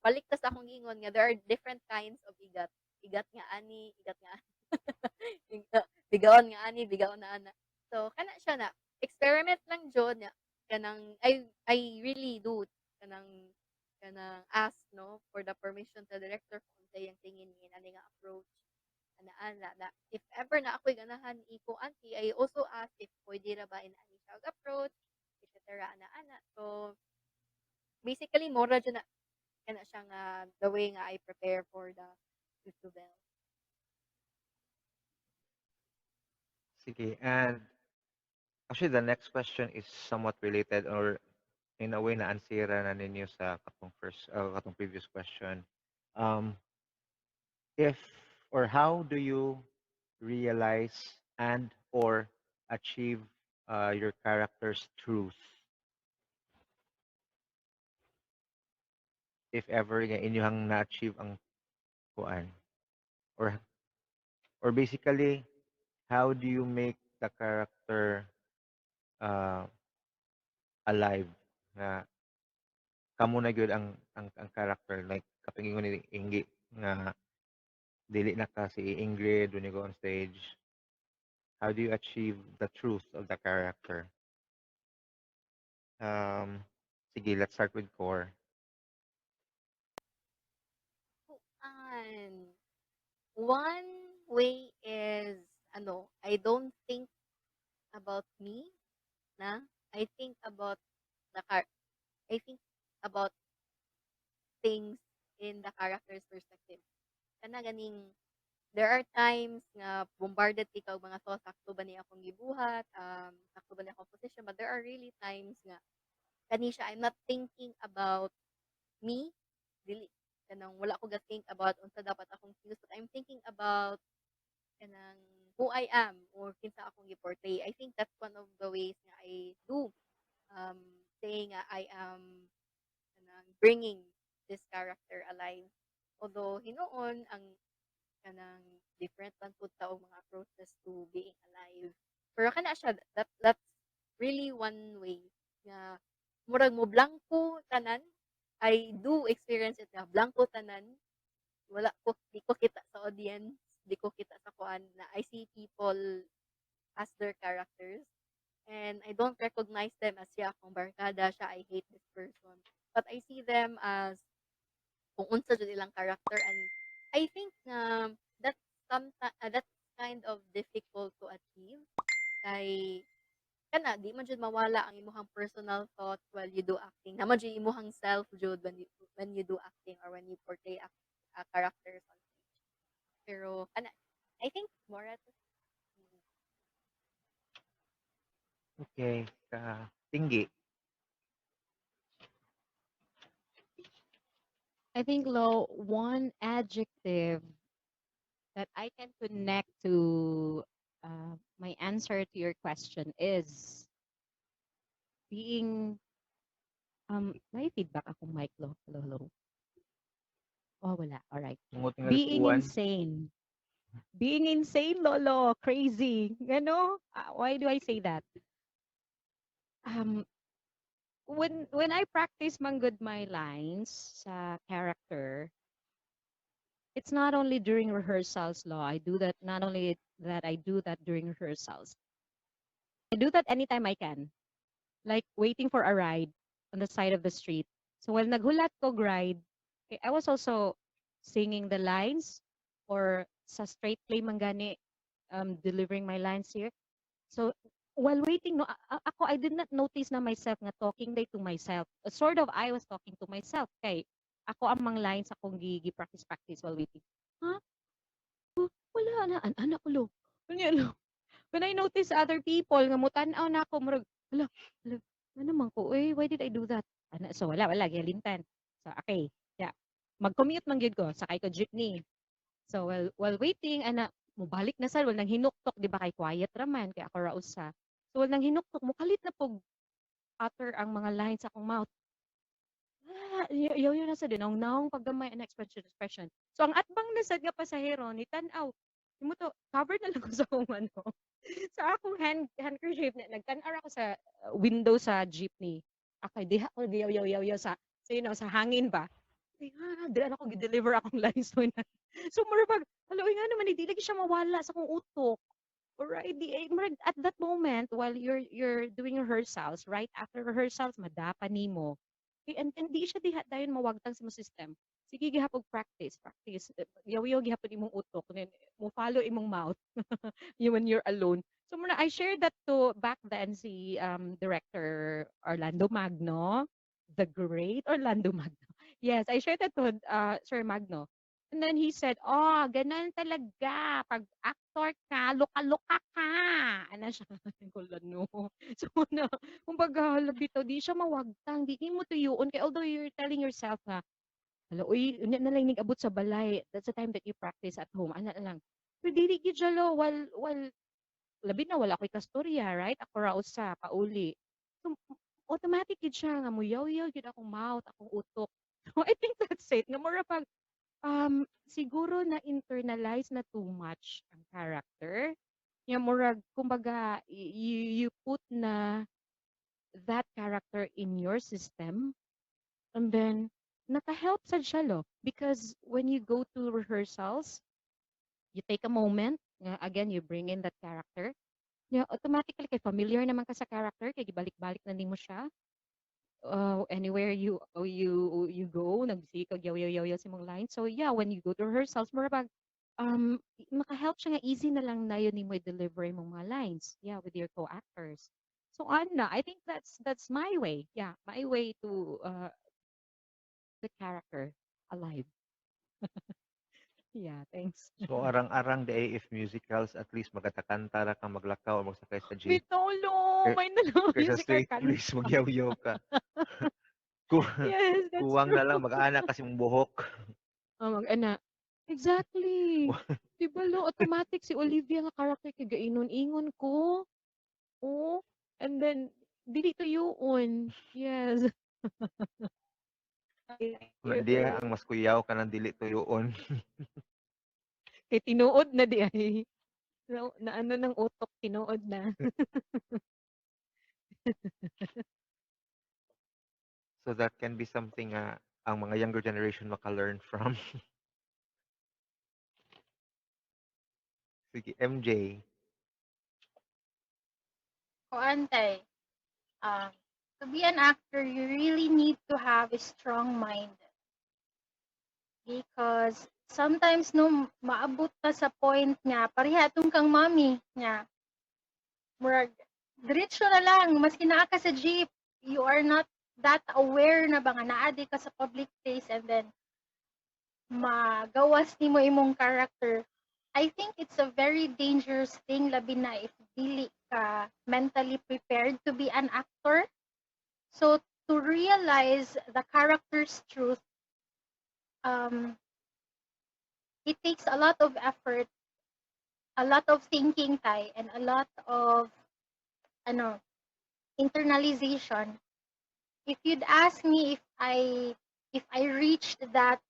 balik ta sa akong gingon nga there are different kinds of igat. Igat nga ani, igat nga bigawan nga ani, bigawan na ana. So kana siya na experiment lang jud na kanang I really do kanang kanang ask no for the permission sa director kung unsay yang tingin ni ani nga approach ana na if ever na ako'y ganahan iko anti I also ask if pwede ra ba in ani siya og approach etc. ana so basically mora jud na kana siya nga the way nga I prepare for the tutorial. sige. And actually, the next question is somewhat related or in a way na ansira na ninyo sa katong previous question. Um, if or how do you realize and or achieve your character's truth if ever nga inyong na-achieve ang kuan or basically how do you make the character uh, alive nga kamo na gyud ang character like kapag ingon ni Inggi nga dili na ka si Ingrid when you go on stage. How do you achieve the truth of the character? Um, sige, let's start with Core. Kuan one way is I don't think about me na I think about the car I think about things in the character's perspective. Kana ganing there are times nga bombarded ti kag mga thoughts sakto ba ni akong gibuhat, sakto ba ni akong position, but there are really times nga kani siya I'm not thinking about me, dili kanang wala ko ga think about unsa dapat akong choose, but I'm thinking about kanang who I am or kinsa akong gi-portray. I think that's one of the ways nga I do um, saying nga I am bringing this character alive. Although hinoon ang kanang different man pud ta og mga approaches to being alive. Pero kana siya that's really one way nga murag mo blanco tanan. I do experience it nga blanco tanan. Wala ko di ko kita sa audience, di ko kita sa kuan na I see people as their characters and I don't recognize them as siya akong barkada siya I hate this person. But I see them as kung unsa jud ilang character and I think that's that's kind of difficult to achieve kay kana di man jud mawala ang imong personal thoughts while you do acting naman jud imong self jud when you do acting or when you portray characters on stage pero kana I think more at Okay, tinggi. I think, Lo, one adjective that I can connect to my answer to your question is being may feedback akong mic, Lo. Hello, hello. Oh, wala. All right. Mungot nga Being uwan. insane. Being insane, Lolo. Crazy. Ano? Why do I say that? Um, when I practice manggod my lines sa character, it's not only during rehearsals, Lo. I do that, not only that I do that during rehearsals. I do that anytime I can. Like waiting for a ride on the side of the street. So when naghulat ko ride, okay, I was also singing the lines or sa straight play mangani delivering my lines here. So while waiting, no, ako, I did not notice na myself nga talking day to myself. Sort of, I was talking to myself. Kay, ako ang mga lines akong practice while waiting. Ha? Wala na, anak ko lo. When I notice other people, nga mutanaw na ako, murag, hala, hala, ano man ko, why did I do that? So wala, gilintan. So, okay, yeah. Mag-commute man gyud ko, sakay ko jeepney. So while waiting ana mobalik na sad wal nang hinuktok di ba kay quiet raman kay ako ra usa. So wal nang hinuktok mo kalit na pog utter ang mga lines sa akong mouth. Yaw na sa dinong naong paggamay ang expression. So ang atbang na sad nga pasahero ni tan-aw. Imo to covered na lang ko sa akong ano. Sa akong handkerchief na nagtan-ar ako sa window sa jeepney. Okay, diha ko yaw sa you know, sa hangin ba. Dili ako gi-deliver akong lines so na. So mura pag hello nga naman di lagi siya mawala sa akong utok. Alright, at that moment while you're doing rehearsals, right after rehearsals madapa nimo. And di siya diha dayon mawagtang sa mo system. Sige gihapon practice. Yaw gihapon imong utok then mo follow imong mouth you when you're alone. So muna I shared that to back then si director Orlando Magno, the great Orlando Magno. Yes, I shared that to Sir Magno. And then he said, "Oh, ganun talaga. Pag actor ka, luka-luka ka." Ano siya? Kulano. So, na, kumbaga, bitaw, di siya mawagtang. Di mo tuyuon. Kaya although you're telling yourself nga, hala, uy, unya na lang abot sa balay. That's the time that you practice at home. Ano na lang. Pero dili gid siya lo, labi na wala ko'y kastorya, right? Ako ra usa, pauli. So, automatic gid siya nga muyaw-yaw gid akong mouth, akong utok. So, I think that's it. Nga mura pag siguro na internalize na too much ang character. Nga murag kumbaga you put na that character in your system and then naka-help sad siya lo because when you go to rehearsals you take a moment again you bring in that character yeah, automatically kay familiar naman ka sa character kay gibalik-balik na nimo siya anywhere you go nagsikag yaw sa mga lines so yeah when you go to rehearsals more about maka-help siya nga easy na lang na yun nimo i-deliver imong mga lines yeah with your co-actors so Anna I think that's my way yeah my way to the character alive yeah thanks So arang-arang day if musicals at least magatakanta ra kang maglakaw o magsakay sa jeep. bitolo Kay- may na lang Kaysa musical straight kan place magyaw-yaw ka. Ku yes that's kuwang true na lang mag-ana kasi mong buhok. mag ana Exactly. 'Di ba lo automatic si Olivia nga character kay gainon-ingon ko. Oh, and then dili tuyoon. Yes. I like Na you. diya ang mas kuyaw ka ng dili tuyoon. Kay tinuod na di ay. Na ano ng utok tinuod na. So that can be something ang mga younger generation maka-learn from. Sige, MJ. Kuantay, um, to be an actor, you really need to have a strong mind because sometimes no maabot ta sa point nga parehatong kang mommy nga murag diretso na lang maski naa ka sa jeep, you are not that aware na ba nga naa di ka sa public place and then magawas nimo imong character. I think it's a very dangerous thing labi na if dili ka mentally prepared to be an actor. So to realize the character's truth, um, it takes a lot of effort, a lot of thinking tay, and a lot of ano internalization. If you'd ask me if I reached that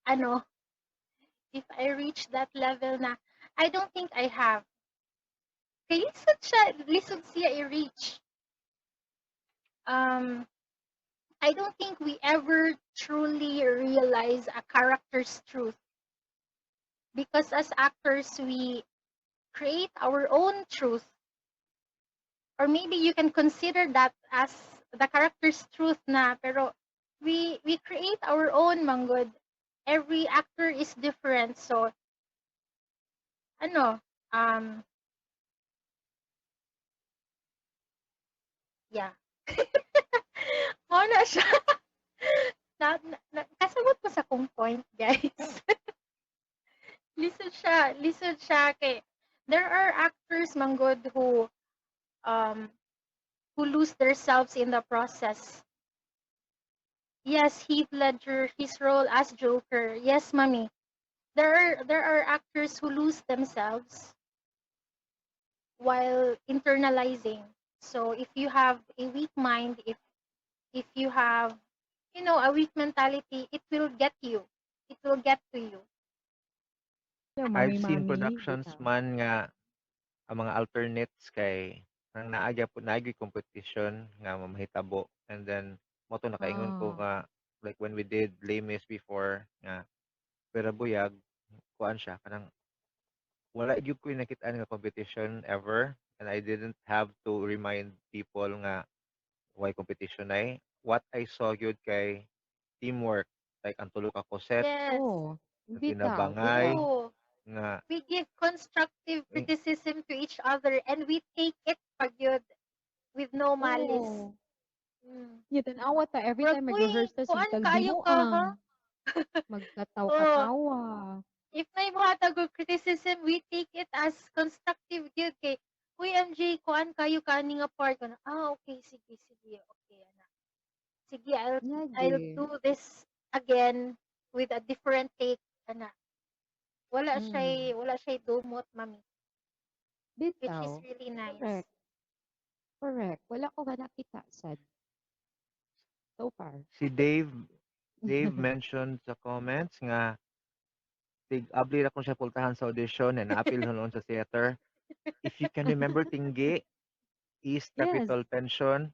ano if I reached that level na, I don't think I have. Kay lisod siya i-reach. Um, I don't think we ever truly realize a character's truth because as actors we create our own truth, or maybe you can consider that as the character's truth na, pero we create our own manggod. Every actor is different, so ano um yeah. Mao na siya. Kasabot ko sa kong point, guys. Lisod siya kay there are actors manggod um who lose themselves in the process. Yes, Heath Ledger, his role as Joker. Yes, mommy. There are actors who lose themselves while internalizing. So if you have a weak mind, if you have a weak mentality, it will get you. It will get to you. Hello, I've seen mami-mami, productions bitaw. man nga ang mga alternates kay nang naagya po naagi competition nga mamahitabo and then mo to nakaingon ko Ah, nga like when we did Les Mis before nga pero buyag kuan siya kanang wala gyud ko nakita nga competition ever and I didn't have to remind people nga why competition ay what I saw gyud kay teamwork like ang tulo ka set Yes. oh, bitaw, ginabangay correct. Oo. nga We give constructive eh, criticism to each other and we take it pagyud with no malice. Oo. Mm. Yeah, tanawa ta every Murag, time uy, mag-rehearse ta kuan sige kaayo ka ha? tagbinuang, Oh, magkataw-katawa. if may buhatag og criticism, we take it as constructive gyud kay uy MJ, kuan kayo kani nga part ko na. Ah, okay, sige, sige. Okay, ana. Sige, I'll Lagi. do this again with a different take, ana. Mm, Wala siya dumot, mami, which is bitaw. really nice. Correct, correct. Wala ko ba nakita sad so far. si Dave mentioned sa comments nga tig abli ra kung siya pultahan sa audition and naapil noon sa theater. If you can remember Tinggi, East Yes. Capital Pension,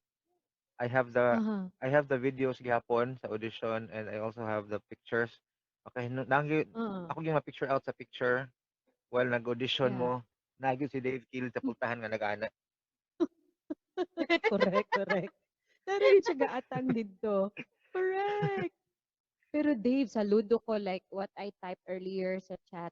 I have the Uh-huh. I have the videos gihapon sa audition and I also have the pictures. Okay, no, Uh-huh. ako yung ma-picture out sa picture while nag-audition Yeah. mo. Nagyo si Dave Kill sa pultahan nga nag-ana. Correct, correct. Narinig siya gaatang dito. Correct. Pero Dave, saludo ko like what I typed earlier sa chat,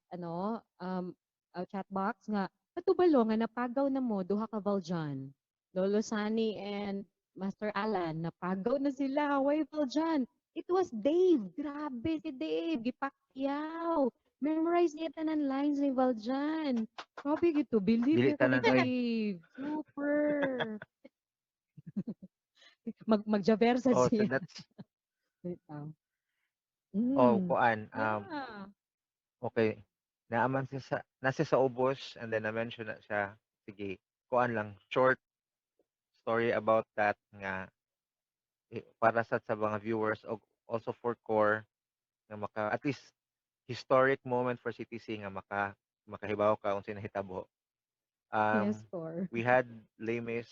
chat box nga, patubalo nga napagaw na mo, duha ka Valjan. Lolo Sunny and Master Alan, napagaw na sila. Why Valjan? It was Dave. Grabe si Dave. Gipakyaw. Memorize niya tanan lines ni Valjan. Grabe gito. Believe Dili niya ko ni tanan oy. Dave. Super. Magjaversa Oh, so siya. that's Bitaw. oh Mm. kuan Yeah. Okay, naaman siya nasa sa ubos and then na-mention na siya, sige, kuan lang, short story about that nga para sa mga viewers o also for core nga maka at least historic moment for CTC nga makahibaw ka unsay nahitabo. Yes, Um, core. we had Lemis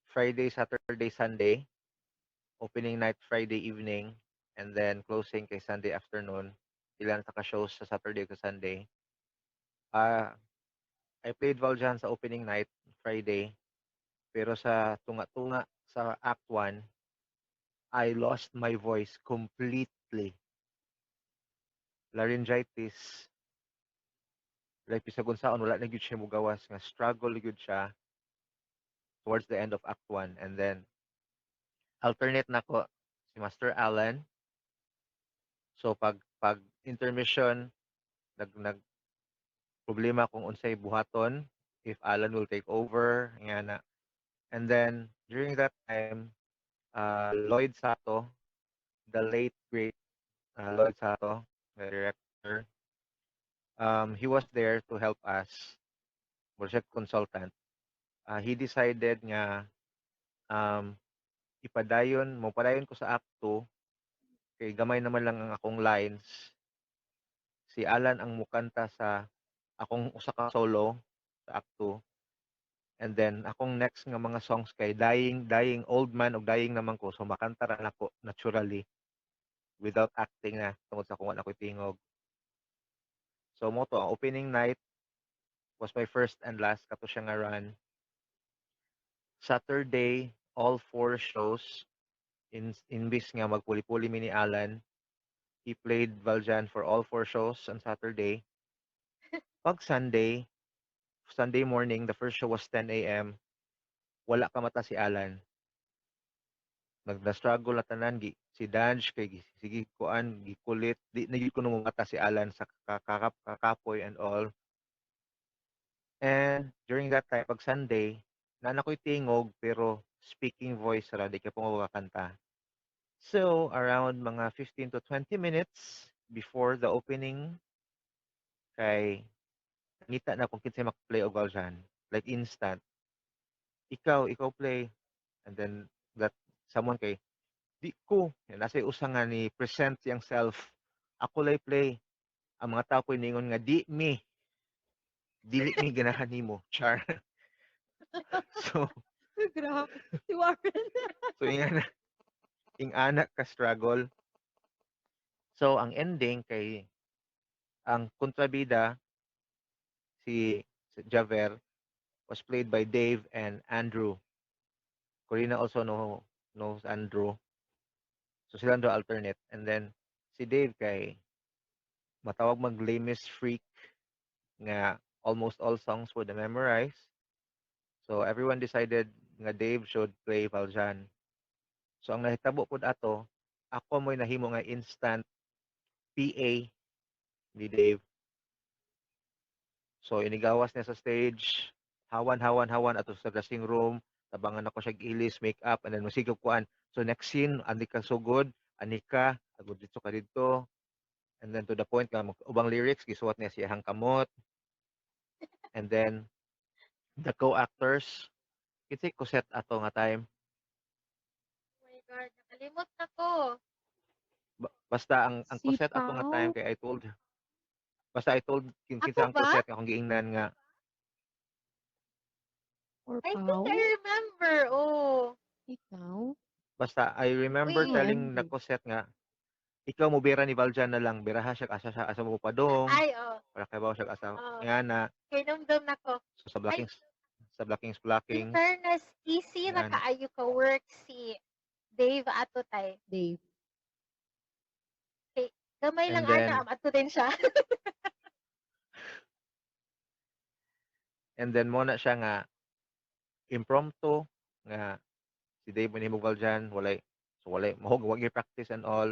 Friday, Saturday, Sunday, opening night Friday evening, and then closing kay Sunday afternoon. Ilan sa ka-shows sa Saturday ug sa Sunday. Ah, I played Valjean sa opening night Friday, pero sa tunga-tunga sa Act 1, I lost my voice completely. Laryngitis, like bisag unsaon wala na gyud siya mogawas nga struggle gyud siya towards the end of Act 1 and then alternate nako si Master Alan. So pag intermission nag problema kung unsay buhaton if Alan will take over nga na. And then during that time Lloyd Sato, the late great Lloyd Sato, the director, he was there to help us. Project consultant. He decided nga um, mo padayon ko sa Act 2 kay gamay naman lang ang akong lines. Si Alan ang mukanta sa akong usa ka solo sa Act 2. And then akong next nga mga songs kay dying old man og dying naman ko so makanta ra nako naturally without acting na tungod sa kung wala ko'y tingog. So mo to ang opening night was my first and last kato siya nga run. Saturday all four shows imbis nga magpuli-puli mi ni Alan, he played Valjean for all four shows on Saturday. Pag Sunday morning, the first show was 10 a.m. Wala ka mata si Alan. Nagna-struggle na tanan si Danj kay sige kuan gikulit di na gyud ko mata si Alan sa kakapoy and all. And during that time pag Sunday, na ko'y tingog pero speaking voice ra di ka po kanta. So around mga 15 to 20 minutes before the opening kay nakita na kung kinsay mak-play og Valjean. Like instant. Ikaw play. And then that someone kay di ko. Yan, nasa usa nga ni present yang self. Ako lay play. Ang mga tao ko'y ningon nga di me. Dili mi ganahan nimo. Char. So Grabe. Si Warren. so ing anak ka struggle. So ang ending kay ang kontrabida si Javer was played by Dave and Andrew. Corina also knows Andrew. So sila do alternate. And then si Dave kay matawag mag lamest freak nga almost all songs would memorize. So everyone decided nga Dave should play Valjean. So ang nahitabo pud ato, ako mo'y nahimo nga instant PA ni Dave. So inigawas niya sa stage, hawan ato sa dressing room, tabangan ako siya ilis, make up, and then masigop kuan. So next scene, ani ka sugod, ani ka, agud dito ka dito. And then to the point nga ubang lyrics gisuwat niya siyang kamot. And then the co-actors, kitay ko set ato nga time. Oh my God, nakalimot na ko. Basta ang Si kuset ato nga time Pao. kay I told Ako kinsa ang ba? kuset nga akong giingnan nga Or I think Pao. I remember. Oh, Ikaw. basta I remember Oh, wait. telling na MJ. kuset nga ikaw mo bira ni Valjan na lang biraha siya asa mo padong Ay, oh. para kay bawo siya asa Oh. nga na Kinumdum na ko. so, sa Ay, in blockings fairness, easy na nga na kaayo ka work si Dave ato tay. Dave. Kay, gamay lang and ana, then ato din siya. mo na siya nga impromptu nga si Dave manhimog Valjan walay mahog wag practice and all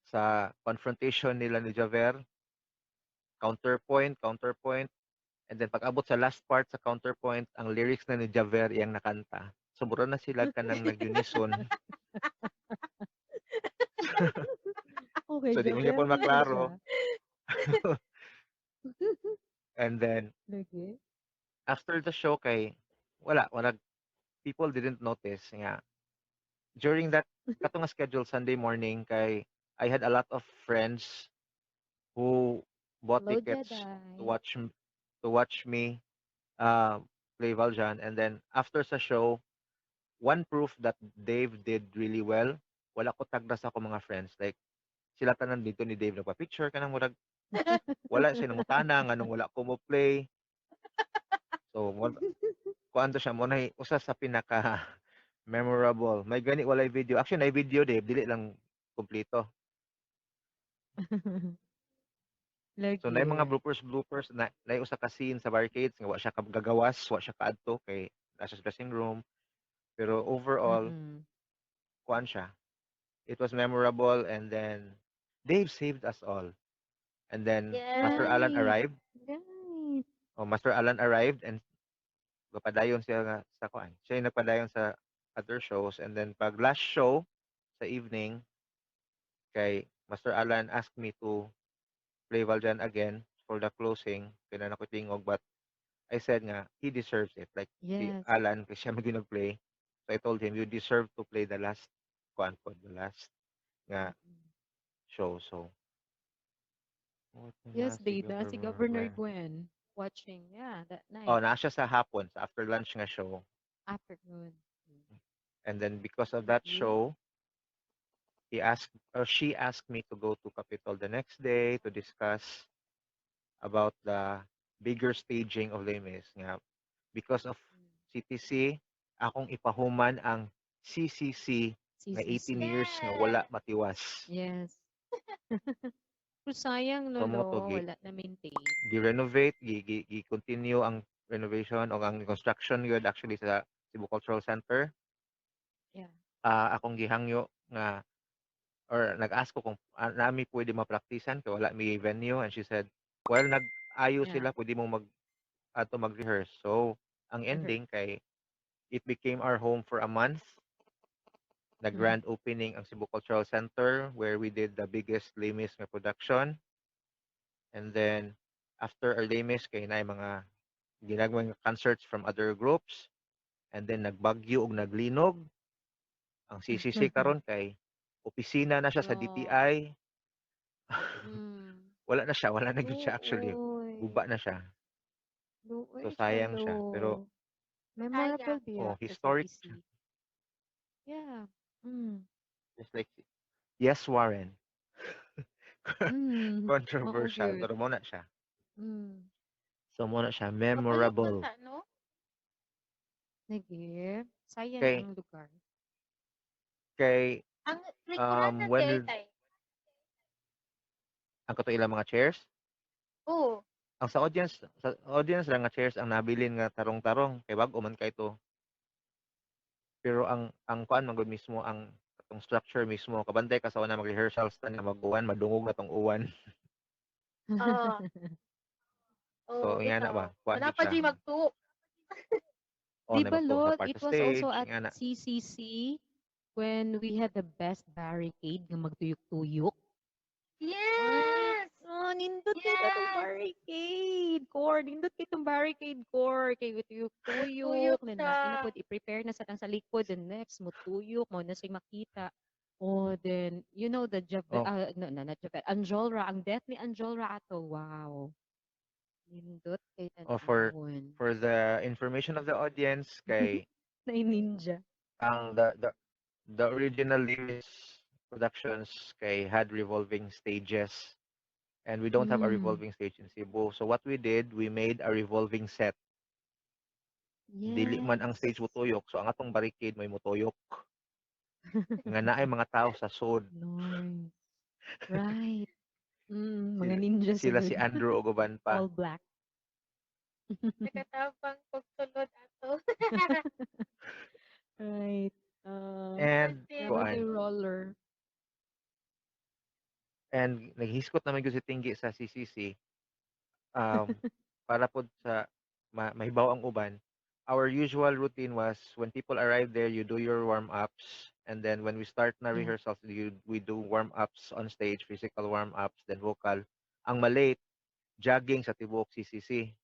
sa confrontation nila ni Javer counterpoint and then pag abot sa last part sa counterpoint ang lyrics na ni Javer iyang nakanta so mura na sila kanang nag-unison Okay, so di mo niya Javier po man na maklaro siya. And then Lagi. after the show kay wala people didn't notice nga during that katong nga schedule Sunday morning kay I had a lot of friends who bought Hello, tickets to Jedi. watch to watch me uh, play Valjean. And then after sa show, one proof that Dave did really well, wala ko tagda sa ako mga friends. Like, sila tanan dito ni Dave nagpa-picture kanang murag wala siya nangutana nganong wala ko mo play. So, kuan to siya mo na usa sa pinaka memorable. May gani walay video. Actually, na video Dave, dili lang kumpleto. So na mga Lagi. bloopers na usa ka scene sa barricades nga wa siya gagawas, wa siya kaadto kay nasa dressing room. Pero overall, Mm-mm. kuan siya. It was memorable and then Dave saved us all. And then Master Yes. Alan Right. arrived. Right. Oh, Master Alan arrived and gapadayon siya nga sa kuan. Siya yung nagpadayon sa other shows and then pag last show sa evening kay Master Alan asked me to play Valjan again for the closing kaya na ko tingog but I said nga he deserves it like si Yes. Alan kasi siya nagplay. So I told him you deserve to play the last kuan po, the last nga Mm-mm. show. So what Yes, na si Data. Si Governor Governor Gwen. Gwen watching. Yeah, that Oh, night. naa siya sa hapon sa after lunch nga show. Afternoon. And then because of that Lagi. show, he asked or she asked me to go to Capitol the next day to discuss about the bigger staging of Les Mis nga because of CTC akong ipahuman ang CCC nga 18 CCC. years nga Yes. wala matiwas. Yes. Pero sayang, So mo to lolo. Wala na maintain. gi-renovate, gi-continue ang renovation o ang construction yun actually sa Cebu Cultural Center. Yeah. Akong gihangyo nga or nag-ask ko kung nami pwede mapraktisan kay wala may venue and she said, well, nag-ayo Yeah. sila pwede mo ato mag-rehearse. So, ang Rehearse. ending kay it became our home for a month. The grand opening ang Cebu Cultural Center where we did the biggest Les Mis nga production. And then after our Les Mis kay na mga ginagawang concerts from other groups and then nagbagyo og naglinog ang CCC karon kay opisina na siya sa Oh. DTI. Mm. Wala na siya, wala na gyud siya actually. Luoy. Guba na siya. So Luoy siya, sayang siya. Pero lo. Memorable Sayang. oh, biya sa historic siya. CTC. Yeah. Mm. Just like yes Warren. Mm. Oo, Controversial good. pero mo na siya. Mm. So mo na siya Kapayok man memorable. ta, no? Sige. Sayang Kay ang lugar. kay Ang likuran when day tay. ang kato ilang mga chairs, Oo. ang sa audience lang nga chairs ang nabilin nga tarong-tarong kay bag-o man kay to. Pero ang kuan man gud mismo ang atong structure mismo kabantay ka sa una mag-rehearsals ta nga mag-uwan madungog na tong uwan. Oo. Oo, So ingana bitaw. ba kuan Wala gid pa siya. di magtuo. O Di na ba, magtuo sa Lot, part it sa was also stage at ingana. CCC when we had the best barricade nga magtuyok-tuyok. Ay, Yes. nindot kay katong Yes. barricade core. Nindot kay itong barricade core. Kay tuyok-tuyok. Tuyok Na siya. inapod, i-prepare na sa sa likod. The next, mo tuyok. Mo na siya makita. Oh, then, you know, the Oh, no, no, not Javel. Anjolra. Ang death ni Anjolra ato. Wow. Nindot kay oh for tanawon. for the information of the audience kay Na ninja. ang the original Limis productions kay had revolving stages and we don't have a Mm. revolving stage in Cebu. So what we did, we made a revolving set. Dili man ang Yes. stage mo tuyok, so ang atong barricade may mutuyok. Nga naay mga tao sa sud. Nice. Right. Mga Sila, ninja sila sugod. si Andrew Ogoban pa. All black. Nakatabang pagsulod ato. Right. And Kasi Naman kay kuan. roller. And naghiskot naman gyud si Tinggi sa CCC um para pod sa mahibaw ang uban. Our usual routine was when people arrive there, you do your warm-ups, and then when we start na Yeah. rehearsals, we do warm-ups on stage, physical warm-ups, then vocal. Ang malate, jogging sa tibuok CCC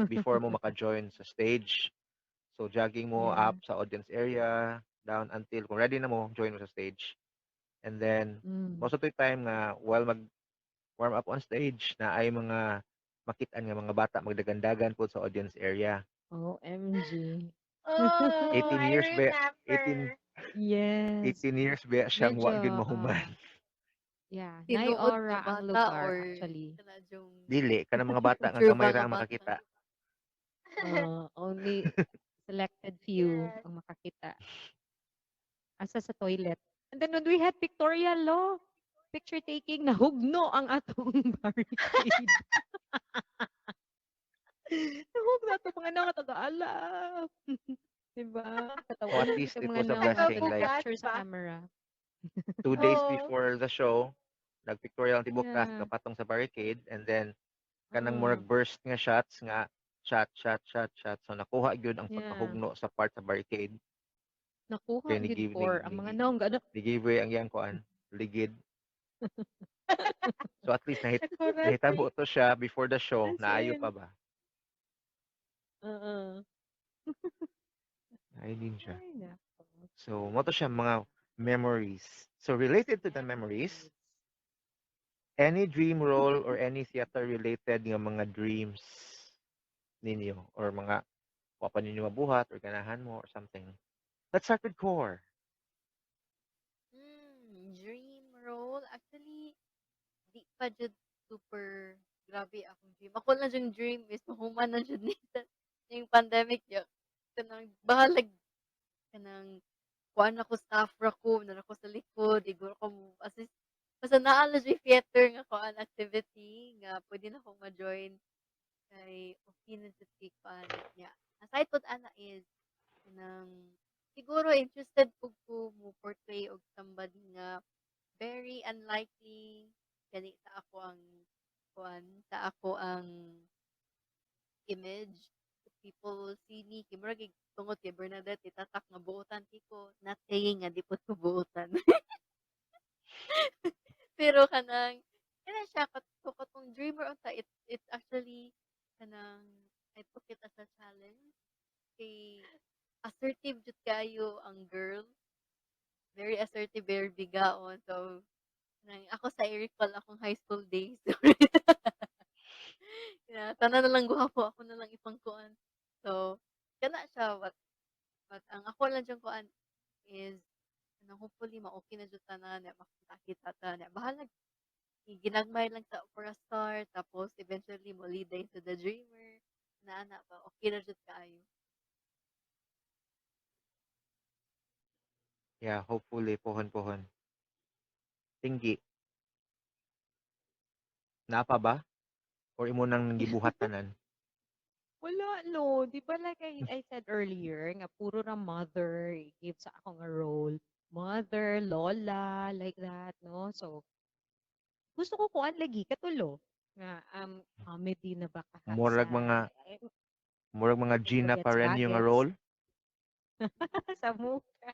before mo maka-join sa stage. So jogging mo Yeah. up sa audience area, down until kung ready na mo, join mo sa stage. And then Mm. most of the time nga while mag warm up on stage na ay mga makit-an nga mga bata magdagandagan po sa audience area. OMG. Oh, 18 I years ba 18 remember. Yes. 18 years ba siyang Medyo, wa gyud mahuman. yeah, Tinuod nay-aura nga ang bata lugar or actually. kana yung Dili kanang mga bata nga picture gamay ba ra nga ang bata? makakita. Only selected few Yes. ang makakita. Asa sa toilet. And then when we had pictorial law, picture taking, nahugno ang atong barricade. Nahugno ato mga naong taga-ala. Diba? So at Katawanan least kita it mga was a naong nga blessing like Nakabugat picture sa ba? camera. 2 days Oh. before the show, nagpictorial ang tibuok cast Yeah. kapatong sa barricade and then kanang Uh, murag burst nga shots nga shot. So nakuha gyud ang yeah. pagkahugno sa part sa barricade. Nakuha Kaya good core. Ang mga naong gano'n. ni give way ang iyang kuan, ligid. So at least Nakorate. nahitabo to siya before the show, As naayo pa in. ba? Oo. Ay din siya. Ay, nako. So mo to siya mga memories. So related to the memories, Memories. any dream role or any theater related nga mga dreams ninyo or mga wa pa ninyo mabuhat or ganahan mo or something. Let's start with core. Dream role actually di pa jud super grabe akong dream. Ako lang yung dream is mahuman na jud ni sa yung pandemic ya. Kanang bahalag kanang kuan ako staff ra ko, na ako sa likod, iguro ko mo assist. Basta naa lang yung theater nga kuan activity nga pwede na akong ma-join kay okay na jud kay kuan niya. Aside pud ana is kanang siguro interested pug ko mo portray og somebody nga very unlikely gani sa ako ang kuan sa ako ang image. If people will see me kay murag tungod kay Bernadette itatak nga buotan ko not saying nga di pud ko buotan. Pero kana siya katong dreamer unta it's actually kanang I took it as a challenge kay assertive jud kayo ang girl, very assertive, very bigaon. So ako sa i-recall akong high school days. Yeah, tanan na lang gwapo, ako na lang ipangkuan. So, kana siya what ang ako lang diyang kuan is hopefully ma-okay na jud tanan na makita-kita ta na bahala ginagmay lang sa for a start tapos eventually mo lead into the dreamer na ana ba okay na jud kaayo. Yeah, hopefully pohon-pohon. Tinggi, naa pa ba? Or imo nang gibuhat tanan? Wala, no. Di ba like I said earlier, nga puro na mother, give sa ako nga role. Mother, lola, like that, no? So, gusto ko kuan lagi, katulo. Nga, comedy na baka sa, Murag mga eh, murag mga kumbaga Gina gets Pareño nga bagets role. sa muka.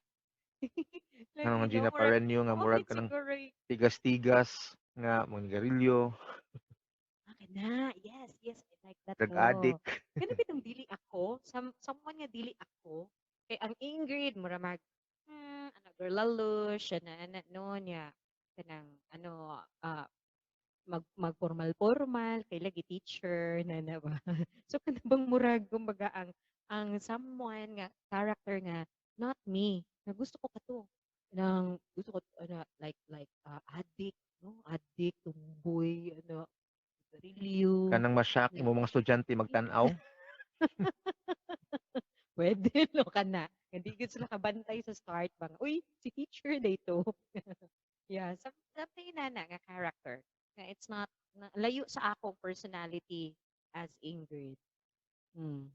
Kanang Lagi, mga no? Gina Murag, Pareño nga okay murag kanang siguro tigas-tigas nga mga garilyo, okay na. Yes, yes, I like that drug law. addict. Kaya bitong dili ako, someone nga dili ako. Kay ang Ingrid, mura ano, girl lalo, siya na, no, niya, kanang, ano, mag-formal-formal, kay lagi teacher, na ba? So, kanabang murag, kumbaga, ang someone nga, character nga, not me, na gusto ko kato, nang gusto ko, ano, addict, no? Addict, tumboy, ano, Garilyo. Kanang ma-shock Na imo mga estudyante magtan-aw. puwede 'no, kana. Hindi gid sila kabantay sa start bang, "Uy, si teacher dayto." Yeah, something inana nga character. Nga it's not layo sa akong personality as Ingrid. Hmm.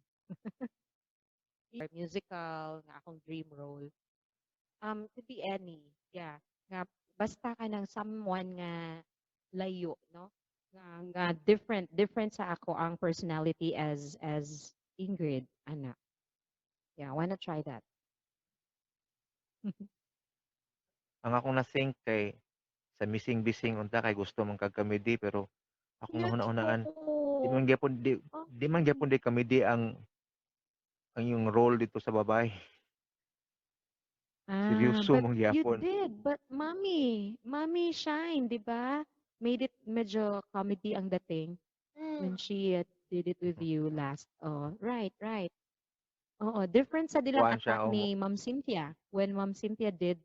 Or musical nga akong dream role. Could be any. Yeah. Nga basta ka ng someone nga layo, no? Nga different sa ako ang personality as Ingrid, ana. Yeah, I wanna try that. Ang akong na-think kay sa missing bising unta kay gusto man kag comedy pero Akong Yes nahuna-hunaan, di po. man gyapon di man Okay. gyapon di comedy ang yung role dito sa babae. Seryoso But mong you gyapon. did. But Mommy Shine, 'di ba? Made it medyo comedy ang dating Mm. when she did it with you last. Oh, right, right. Oo, different sa dilat Kuan ata siya ni Ma'am Cynthia. When Ma'am Cynthia did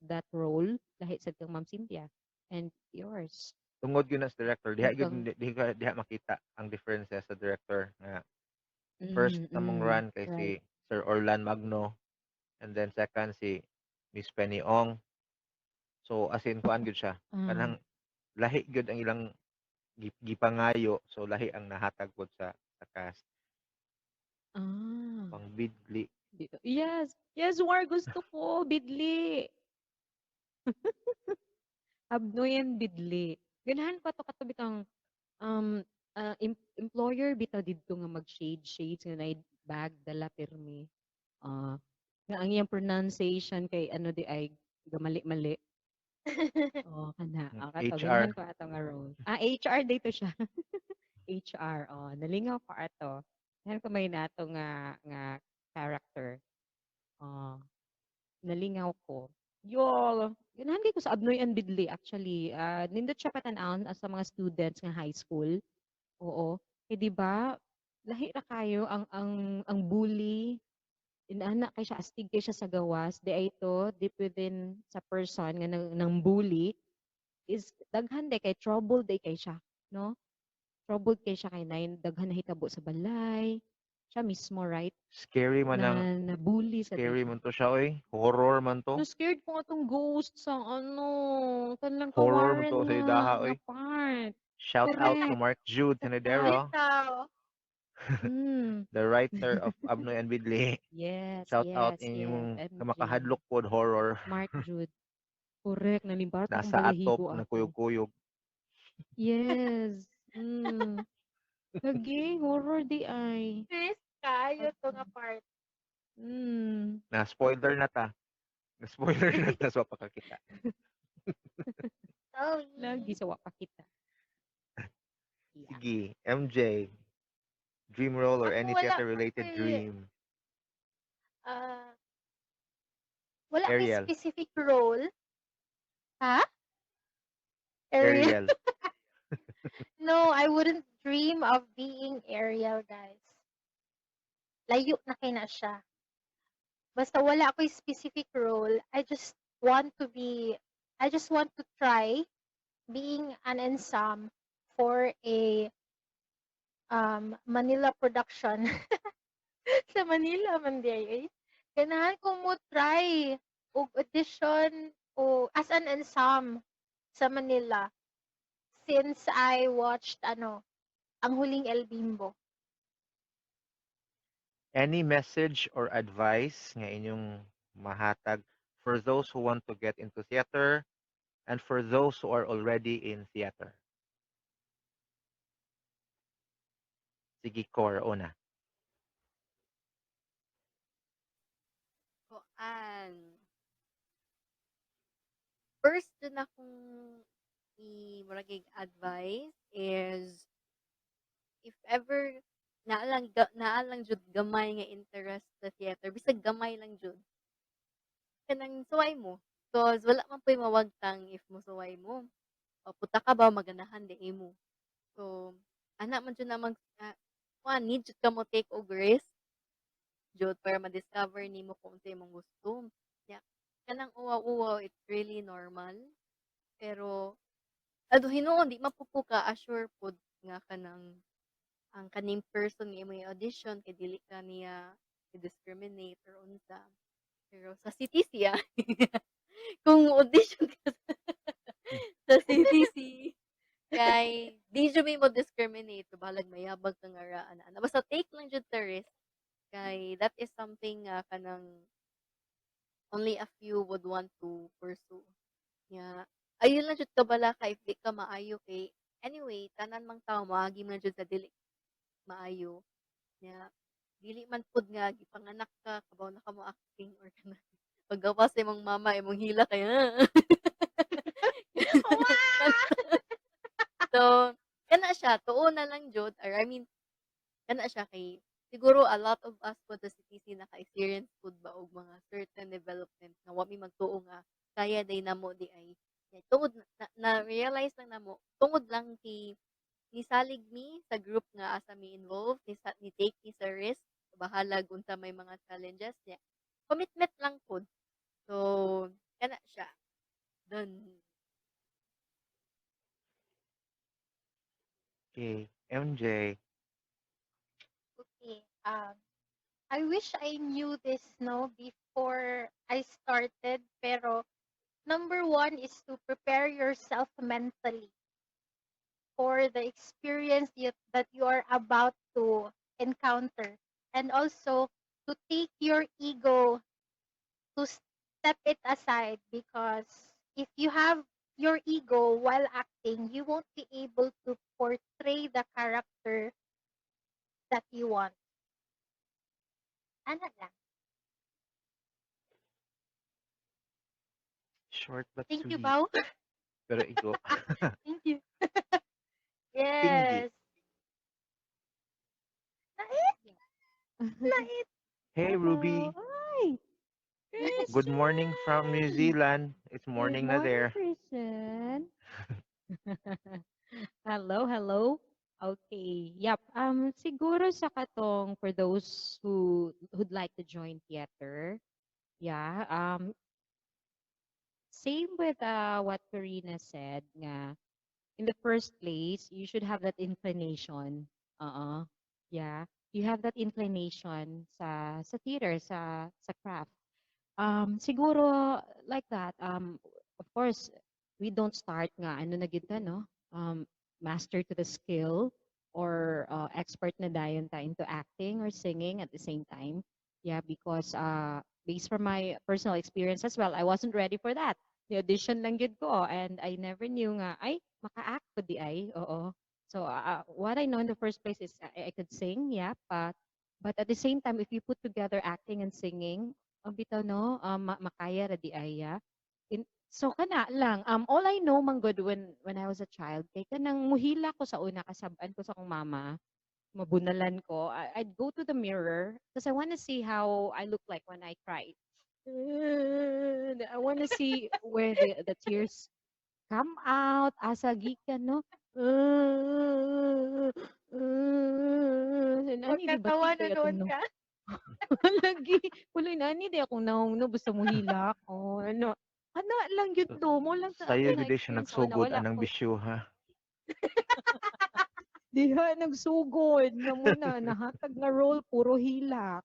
that role, lahi sa kang Ma'am Cynthia. And yours. tungod gyud na sa director, diha gyud Nagkang, diha makita ang differences sa director nga first mm, namong mm, run kay si right. Sir Orlan Magno and then second si Miss Penny Ong. So as in kuan gyud siya. Ah, Kanang lahi gyud ang ilang gipangayo, so lahi ang nahatag pod sa cast. ah. Pang bidli. Dito. Yes. Yes, War, gusto ko. Bidli. Abnoyan bidli. Ganahan pa to katabi kang employer bitaw didto nga mag-shade shades nga nay bag dala pirmi. Ah, nga ang iyang pronunciation kay ano di ay gamali-mali. Oh, kana. Ah, kato ganahan HR. ko ato nga role. Ah, HR dito siya. HR. Oh, nalingaw ko ato. Ganahan ko may nato nga character. Oh, nalingaw ko. Yo, ganahan kay ko sa Abnoy and Bidli actually. Nindot siya patan-aon sa mga students nga high school. Oo. Eh, 'di ba, lahi ra kayo ang bully, inaana kay siya, astig kay siya sa gawas, di ay ito, deep within sa person nga ng bully is daghan day kay trouble day kay siya, no? Troubled kay siya kay nine daghan nahitabo sa balay. Siya mismo, right? Scary man ang Na bully sa day scary siya. man to siya oy. Horror man to. Na scared ko nga tong ghost sa ano, kanlang Horror man kawaran to sa nga idaha nga oy. part. Shout out to Correct. Mark Jude Sa part. Tenedero, Bitaw. Mm. the writer of Abnoy and Bidli. Yes, Shout out yes, yes. inyong MJ. kamakahadlok pod horror. Mark Jude. Correct. Nalimbarat akong Nasa atop balahibo na ato. kuyog-kuyog. Yes. Mm. Lagi, horror di ay. Chris, kayo Pag, to nga part. mm. Na spoiler na ta. Na spoiler na ta so pakakita. Lagi Sorry. sa wapa kita. Yeah. Sige, MJ, dream role or Ako any wala theater ko related kay dream. ah wala ko'y Ariel. specific role. Ha? Ariel? Ariel. No, I wouldn't dream of being Ariel, guys. Layo na kay na siya. Basta wala ako'y specific role. Want to be I just want to try being an ensemble for a Manila production. Sa Manila man di eh. Ganahan ko mo try og audition o as an ensemble sa Manila since I watched Ang Huling El Bimbo. Any message or advice nga inyong mahatag for those who want to get into theater and for those who are already in theater? Sige, Cor, una. Kuan. First dun akong murag advice is if ever naa lang jud gamay nga interest sa theater bisag gamay lang jud kanang suway mo. Cause wala man po'y mawagtang if mosuway mo. O puta ka ba maganahan di mo. So ana man jud na kuan need jud ka mo take og risk jud para ma-discover nimo kung unsa imong gusto. Yeah. Kanang uwaw-uwaw it's really normal. Pero hinuon di mapupo ka assure pod nga kanang ang kaning person nga imong audition kay dili ka niya i-discriminate or unsa. Pero sa CTC kung audition ka sa CTC kay di jud mi mo discriminate bahalag mayabag kang araan ana basta take lang jud ta risk kay that is something nga kanang only a few would want to pursue nya ayun lang jud kabala ka if di ka maayo kay anyway tanan mang tawo moagi man jud sa dili maayo nya dili man pud nga gipanganak ka kabaw na ka mo acting or kana paggawas sa imong mama imong hila kay Wow! So, kana siya tuo na lang jud, or I mean kana siya kay siguro a lot of us po sa CTC naka-experience pud ba og mga certain development nga wa mi magtuo nga kaya day namo di ay tungod na-realize lang namo tungod lang kay nisalig mi sa group nga asa mi involved, ni take mi sa risk, bahala kung unsa may mga challenges niya. Commitment lang pud. So, kana siya. Dun. Okay, MJ. Okay. I wish I knew this no before I started, pero number one is to prepare yourself mentally for the experience that you are about to encounter, and also to take your ego, to step it aside, because if you have your ego while acting, you won't be able to portray the character that you want. Ano lang. Short but Thank you, sweet. Bao. Pero ikaw, Thank you. tinggi. Yes. Nait, nait. Hey, Hello. Ruby. Hi, Good morning from New Christian. Zealand. It's Good morning na morning, there. Christian. Hello, hello. Okay. Yep. Siguro sa katong for those who'd like to join theater. Yeah. Same with what Corina said nga in the first place, you should have that inclination. Yeah. You have that inclination sa theater, sa craft. Siguro like that. Of course, we don't start nga ano na gid ta, no? Master to the skill or expert na dayon ta into acting or singing at the same time. Yeah, because based from my personal experience as well, I wasn't ready for that. The audition lang gid ko and I never knew nga ay maka-act ko di ay. Oo. So what I know in the first place is I could sing, yeah, but at the same time if you put together acting and singing, bitaw no, makaya ra di ay, yeah. So kana lang, all I know man good when I was a child, kay kanang muhila ko sa una kasabaan ko sa akong mama, mabunalan ko, I'd go to the mirror because I want to see how I look like when I cried. I want to see where the tears come out, asa gikan, no? Nani di batik Magkatawa na kay noon atong no? ka. Lagi, walay nani di akong nahungno basta muhila ko. Ano, ana lang yun So, do mo lang ta sa'yo, ako di na siya experience ako na nagsugod wala anang ko. bisyo, ha? Diha nagsugod nga muna nahatag nga role puro hilak.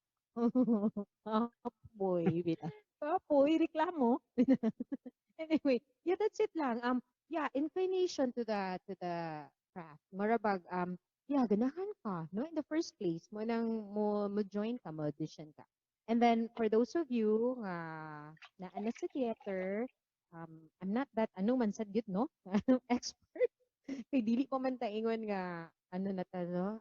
Apoy bita. Apoy reklamo. Anyway, yeah, that's it lang. Yeah, inclination to the craft. Marabag yeah, ganahan ka, no? In the first place, mo join ka, mo audition ka. And then for those of you nga na sa theater, I'm not that ano man sad gyud no? Expert. Kay dili ko man ta ingon nga ano na ta no?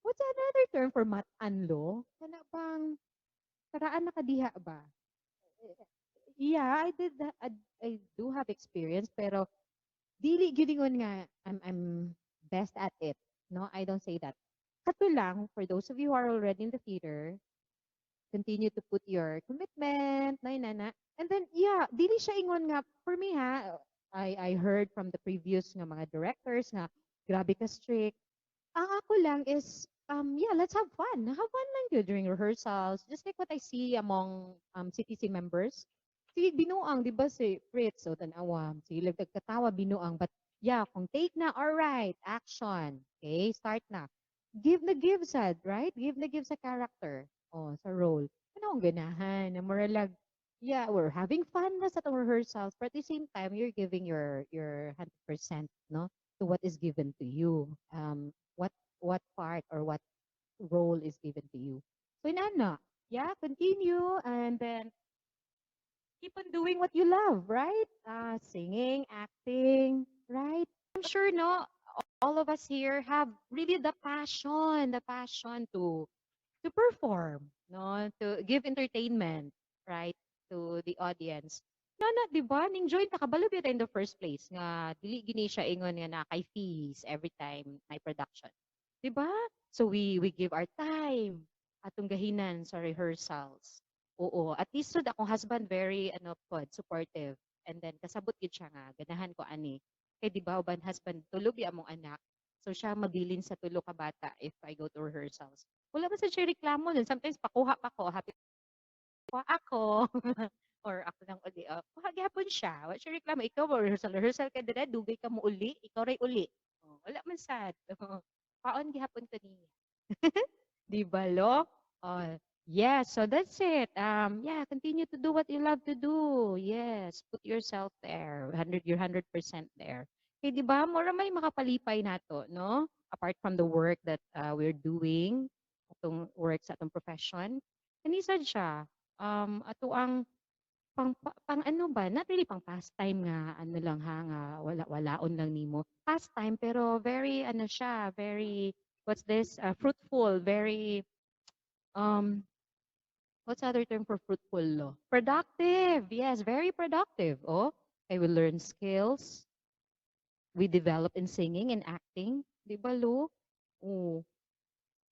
What's another term for mat-anlo? Kana bang karaan nakadiha ba? Yeah, I did that. I do have experience, pero dili gyud ingon nga I'm best at it. No, I don't say that. Kato lang, for those of you who are already in the theater, continue to put your commitment, na. And then, yeah, dili siya ingon nga, for me ha, I heard from the previous nga mga directors nga, grabe ka strict. Ang ako lang is, yeah, let's have fun. Have fun lang yun during rehearsals. Just like what I see among CTC members. Sige, binuang, di ba si Fritz, o tanawa. Sige, nagkatawa, binuang. But yeah, kung take na, all right, action. Okay, start na. Give sad, right? Give na give sa character. Oh, sa role. Ano ang ganahan? Na moralag, yeah, we're having fun na sa tong rehearsals, but at the same time, you're giving your 100%, no, to what is given to you. What part or what role is given to you. So inana, yeah, continue and then keep on doing what you love, right? Singing, acting, right? I'm sure no, all of us here have really the passion to perform, no, to give entertainment, right, to the audience. Na, 'di ba? Ning join nakabalo bita in the first place nga dili gini siya ingon nga na kay fees every time may production. 'Di ba? So we give our time atong gahinan sa rehearsals. Oo, at least so akong husband very ano pod, supportive. And then kasabot gid siya nga ganahan ko ani. Kay 'di ba uban husband tulo bi among anak. So siya mabilin sa tulo ka bata if I go to rehearsals. Wala man sa siya reklamo din. Sometimes pakuha pa ko, happy pa ako. Or ako lang uli, kuha gyapon siya. Wa siya reklamo, ikaw mo rehearsal ka dira, dugay ka mo uli, ikaw ray uli. Oh, wala man sad. Paon gihapon ko niya. 'Di ba, lo? Oh, yes, so that's it. Yeah, continue to do what you love to do. Yes, put yourself there. You're 100% there. Okay, 'di ba? Mura may makapalipay nato, no? Apart from the work that we're doing, atong work sa atong profession. Kanisa siya. Ato ang pang ano ba, not really pang pastime nga ano lang ha, nga walaon lang nimo. Pastime pero very ano siya, very what's this? Fruitful, very um what's the other term for fruitful lo? Productive. Yes, very productive. Oh, I will learn skills. We develop in singing and acting. Di ba lo? Oh.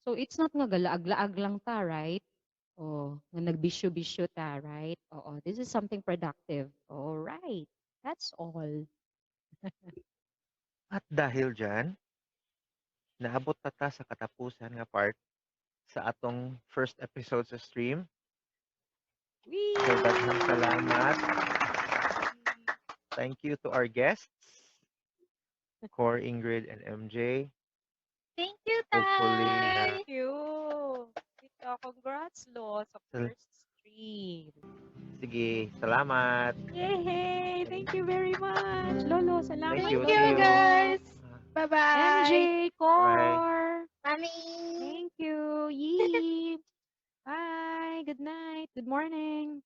So it's not nga galaag-laag lang ta, right? Oh, nga nagbisyo-bisyo ta, right? Oo, this is something productive. All right. That's all. At dahil dyan, naabot na ta sa katapusan nga part sa atong first episode sa stream. So, daghang salamat. Whee! Thank you to our guests, Core, Ingrid, and MJ. Thank you, Hopefully Thank na Tay. you. Ito, congrats, Lo, sa sal- first stream. sige, salamat. Yay! And Thank you very much. Lolo, thank salamat, Thank you. See you, you. Lolo. guys. Uh, Bye-bye. MJ, bye. Core. Mommy. Thank you. Yee. Bye. Good night. Good morning.